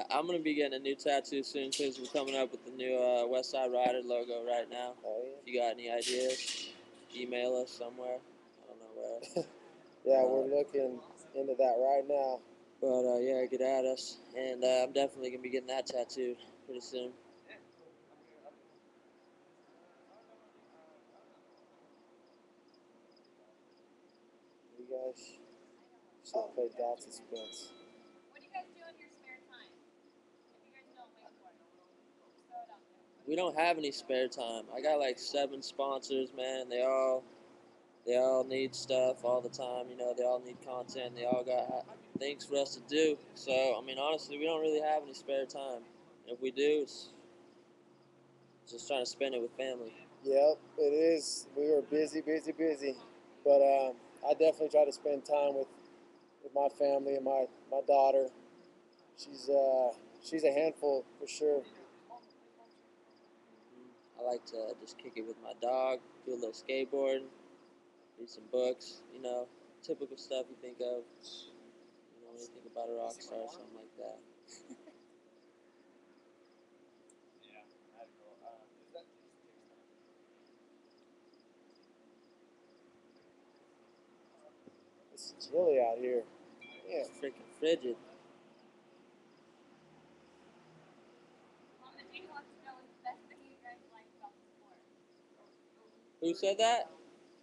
[SPEAKER 2] I'm gonna be getting a new tattoo soon because we're coming up with the new West Side Rider logo right now.
[SPEAKER 1] Oh
[SPEAKER 2] If you got any ideas, email us somewhere. I don't know where.
[SPEAKER 1] yeah, we're looking into that right now.
[SPEAKER 2] But yeah, get at us, and I'm definitely gonna be getting that tattooed pretty soon.
[SPEAKER 1] You guys should play dots and spins.
[SPEAKER 3] What do you guys do in your spare time? If you guys don't wakeboard, just throw it out there.
[SPEAKER 2] We don't have any spare time. I got like 7 sponsors, man. They all need stuff all the time. You know, they all need content. They all got things for us to do. So I mean, honestly, we don't really have any spare time. If we do, it's just trying to spend it with family.
[SPEAKER 1] Yep, it is. We were busy, but I definitely try to spend time with my family and my daughter. She's a handful for sure.
[SPEAKER 2] I like to just kick it with my dog, do a little skateboarding, read some books. You know, typical stuff you think of. You know, when you think about a rock star or something like that.
[SPEAKER 1] It's chilly out here. Yeah.
[SPEAKER 2] It's freaking frigid.
[SPEAKER 3] Mama Jean wants to know what's the best thing you guys like about the sport.
[SPEAKER 2] Who said that?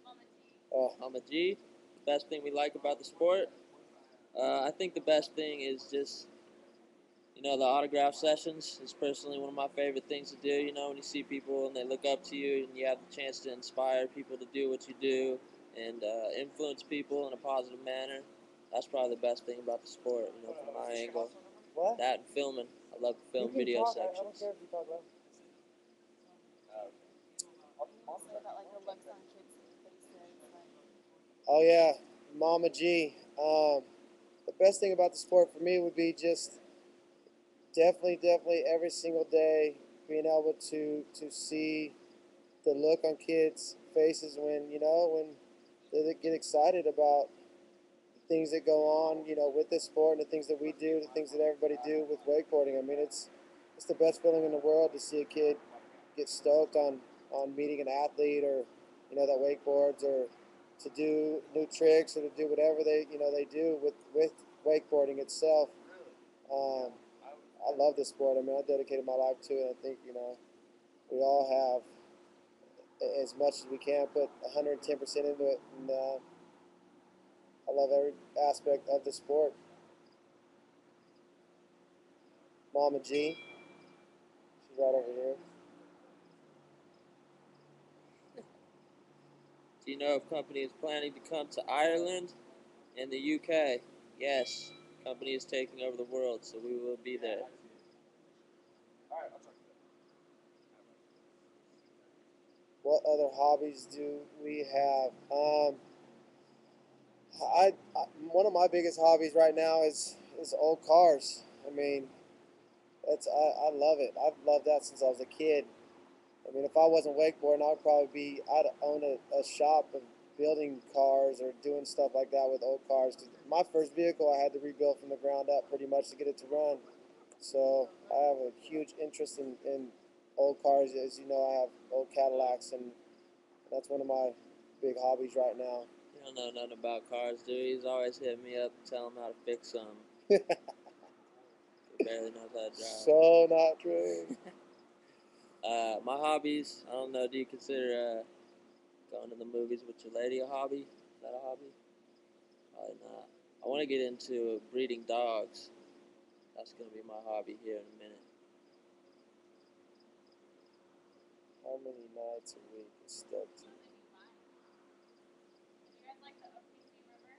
[SPEAKER 3] Mama G.
[SPEAKER 1] Oh,
[SPEAKER 2] Mama G. The best thing we like about the sport? I think the best thing is just, you know, the autograph sessions is personally one of my favorite things to do. You know, when you see people and they look up to you and you have the chance to inspire people to do what you do and influence people in a positive manner. That's probably the best thing about the sport, you know, from my angle.
[SPEAKER 1] what?
[SPEAKER 2] That and filming. I love the film video
[SPEAKER 1] I don't
[SPEAKER 2] sections.
[SPEAKER 1] care if you talk loud.
[SPEAKER 3] Say about like the looks on kids'
[SPEAKER 1] Oh yeah, Mama G. The best thing about the sport for me would be just definitely every single day being able to see the look on kids' faces when when they get excited about the things that go on with this sport and the things that we do, the things that everybody do with wakeboarding. I mean, it's the best feeling in the world to see a kid get stoked on meeting an athlete or that wakeboards or to do new tricks or to do whatever they do with wakeboarding itself. Um, I love this sport. I mean, I dedicated my life to it. I think we all have as much as we can put 110% into it, and I love every aspect of the sport. Mama G, she's right over here.
[SPEAKER 2] Do you know if company is planning to come to Ireland and the UK? Yes, company is taking over the world, so we will be there.
[SPEAKER 1] What other hobbies do we have? One of my biggest hobbies right now is old cars. I mean, I love it. I've loved that since I was a kid. I mean, if I wasn't wakeboarding, I'd own a shop of building cars or doing stuff like that with old cars. 'Cause my first vehicle, I had to rebuild from the ground up pretty much to get it to run. So I have a huge interest in old cars. As you know, I have old Cadillacs, and that's one of my big hobbies right now.
[SPEAKER 2] You don't know nothing about cars, dude. He's always hitting me up and telling me how to fix them. He barely knows how to drive.
[SPEAKER 1] So not true.
[SPEAKER 2] My hobbies, I don't know, do you consider going to the movies with your lady a hobby? Is that a hobby? Probably not. I want to get into breeding dogs. That's going to be my hobby here in a minute.
[SPEAKER 1] How many nights a week is stoked?
[SPEAKER 3] Do you guys like the OPC River?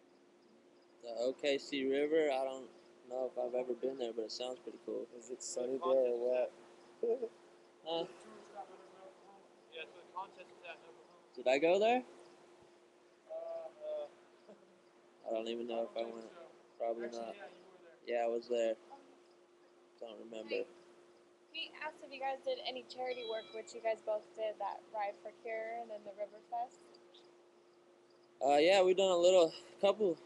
[SPEAKER 2] The OKC River, I don't know if I've ever been there, but it sounds pretty cool.
[SPEAKER 1] Is it sunny there or what?
[SPEAKER 2] Huh?
[SPEAKER 5] Yeah, so the contest is at Oklahoma.
[SPEAKER 2] Did I go there?
[SPEAKER 5] Uh,
[SPEAKER 2] I don't even know if I went. Probably
[SPEAKER 5] Actually,
[SPEAKER 2] not.
[SPEAKER 5] yeah, you were there.
[SPEAKER 2] Yeah, I was there. Don't remember.
[SPEAKER 3] We asked if you guys did any charity work, which you guys both did, that Ride for Cure and then the River Fest.
[SPEAKER 2] Yeah, we done a couple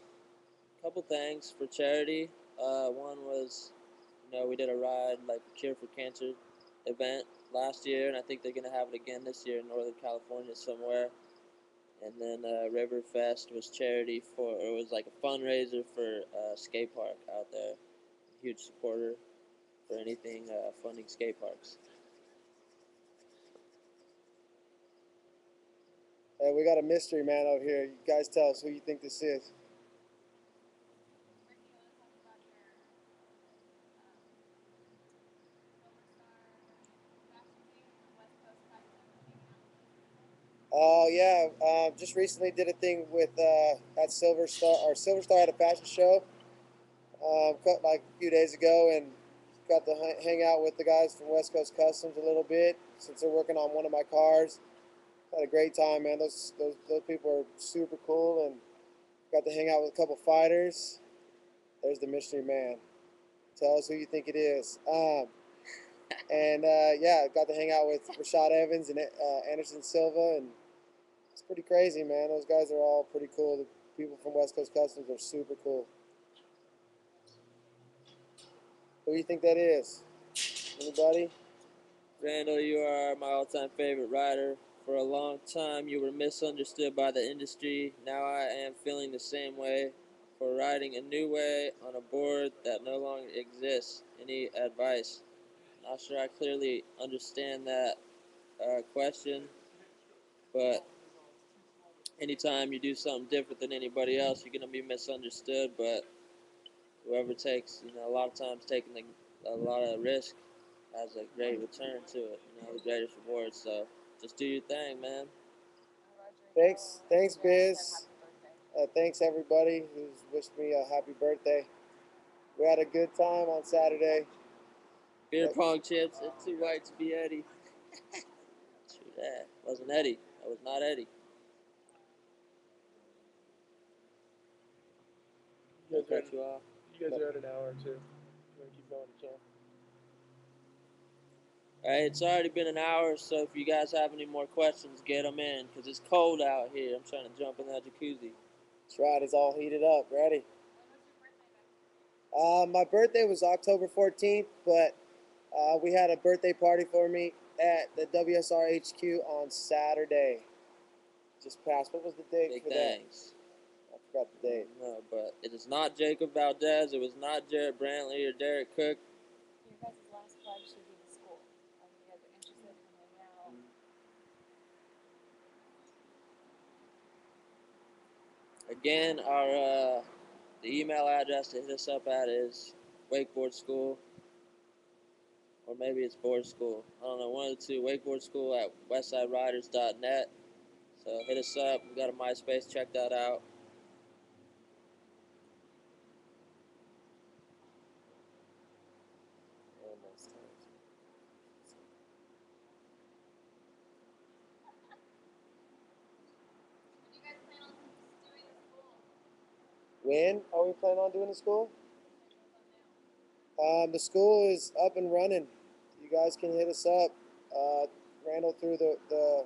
[SPEAKER 2] things for charity. One was, we did a ride like a Cure for Cancer event last year, and I think they're gonna have it again this year in Northern California somewhere. And then River Fest was charity for, it was like a fundraiser for skate park out there. Huge supporter for anything funding skate parks.
[SPEAKER 1] Hey, we got a mystery man over here. You guys tell us who you think this is.
[SPEAKER 3] Ricky, you want to talk about your Silver Star fashion team and West Coast Customs hanging out with those people?
[SPEAKER 1] Oh yeah, just recently did a thing with at Silver Star. Or Silver Star had a fashion show like a few days ago, and got to hang out with the guys from West Coast Customs a little bit since they're working on one of my cars. Had a great time, man. Those people are super cool, and got to hang out with a couple fighters. There's the mystery man. Tell us who you think it is. And yeah, got to hang out with Rashad Evans and Anderson Silva, and it's pretty crazy, man. Those guys are all pretty cool. The people from West Coast Customs are super cool. Who do you think that is? Anybody?
[SPEAKER 2] Randall, you are my all-time favorite rider. For a long time, you were misunderstood by the industry. Now I am feeling the same way for riding a new way on a board that no longer exists. Any advice? Not sure I clearly understand that question, but anytime you do something different than anybody else, you're going to be misunderstood. But whoever takes, a lot of times taking a lot of risk has a great return to it, the greatest reward. So just do your thing, man.
[SPEAKER 1] Thanks, Biz. Thanks everybody who's wished me a happy birthday. We had a good time on Saturday.
[SPEAKER 2] Beer pong chips, it's too white to be Eddie. True that. Wasn't Eddie. That was not Eddie.
[SPEAKER 4] You guys are at an hour or two. You want to keep going? You can.
[SPEAKER 2] All right, it's already been an hour, so if you guys have any more questions, get them in, because it's cold out here. I'm trying to jump in that jacuzzi.
[SPEAKER 1] That's right. It's all heated up, ready.
[SPEAKER 3] When was your birthday, baby?
[SPEAKER 1] My birthday was October 14th, but we had a birthday party for me at the WSR HQ on Saturday. Just passed. What was the date
[SPEAKER 2] Big
[SPEAKER 1] for
[SPEAKER 2] things.
[SPEAKER 1] that? I forgot the date.
[SPEAKER 2] No, but it is not Jacob Valdez. It was not Jared Brantley or Derek Cook.
[SPEAKER 3] Your guys' last pledge should be the school. You guys are interested in hanging out.
[SPEAKER 2] Again, our the email address to hit us up at is wakeboard school, or maybe it's board school. I don't know, one of the two. Wakeboard school at westsideriders.net. So hit us up. We got a MySpace. Check that out.
[SPEAKER 3] When do you guys plan on doing the school?
[SPEAKER 1] When are we planning on doing the school?
[SPEAKER 3] As of now.
[SPEAKER 1] The school is up and running. You guys can hit us up. Randall threw the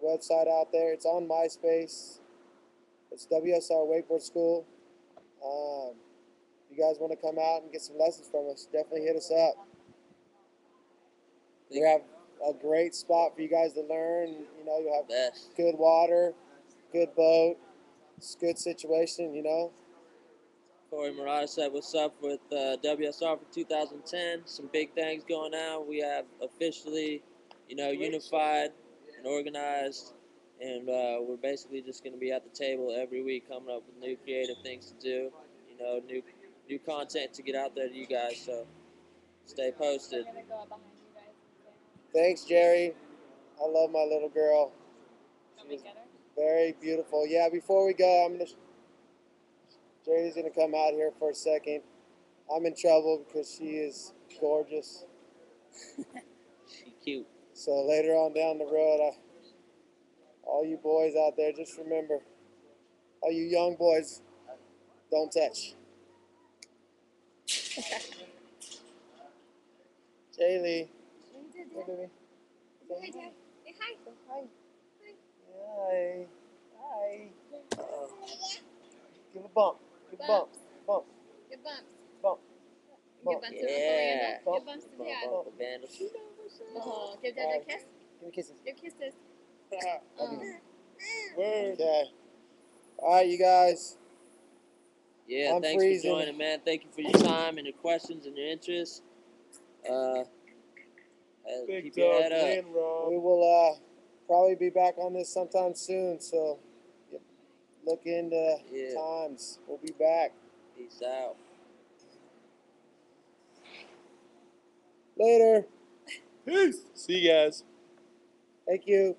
[SPEAKER 1] website out there. It's on MySpace. It's WSR Wakeboard School. If you guys want to come out and get some lessons from us, definitely hit us up. We have a great spot for you guys to learn. You know, you have
[SPEAKER 2] Best.
[SPEAKER 1] good water, good boat, it's a good situation, you know.
[SPEAKER 2] Corey Murata said, "What's up with WSR for 2010? Some big things going on. We have officially, unified and organized, and we're basically just going to be at the table every week, coming up with new creative things to do. New content to get out there to you guys. So stay posted."
[SPEAKER 3] I'm gonna go up behind you guys and say
[SPEAKER 1] Thanks, Jerry. I love my little girl.
[SPEAKER 3] hi. Come and get her.
[SPEAKER 1] Very beautiful. Yeah, before we go, Jerry's gonna come out here for a second. I'm in trouble because she is gorgeous.
[SPEAKER 2] She cute.
[SPEAKER 1] So later on down the road, all you boys out there, just remember, all you young boys, don't touch. Jaylee. Hey, baby.
[SPEAKER 3] Hey, Dad. Say hi.
[SPEAKER 1] Hi. Hi. Hi. Give a bump. Give a bump. Bump.
[SPEAKER 3] Give bumps.
[SPEAKER 1] Bump.
[SPEAKER 3] Give
[SPEAKER 1] Bump.
[SPEAKER 3] bumps to
[SPEAKER 2] Yeah.
[SPEAKER 3] Uncle Randall. Give bumps to
[SPEAKER 2] Bump,
[SPEAKER 3] Dad.
[SPEAKER 2] bump, the vandal.
[SPEAKER 3] Oh, give Dad a kiss.
[SPEAKER 1] Give me kisses.
[SPEAKER 3] Give kisses.
[SPEAKER 1] Love you. Okay. All right, you guys.
[SPEAKER 2] Yeah,
[SPEAKER 1] I'm
[SPEAKER 2] thanks
[SPEAKER 1] freezing.
[SPEAKER 2] for joining, man. Thank you for your time and your questions and your interest.
[SPEAKER 4] Big
[SPEAKER 2] Keep your
[SPEAKER 4] dog,
[SPEAKER 2] head up.
[SPEAKER 4] man, Rob.
[SPEAKER 1] We will probably be back on this sometime soon, so look into
[SPEAKER 2] Yeah.
[SPEAKER 1] times. We'll be back.
[SPEAKER 2] Peace out.
[SPEAKER 1] Later.
[SPEAKER 4] Peace. See you guys.
[SPEAKER 1] Thank you.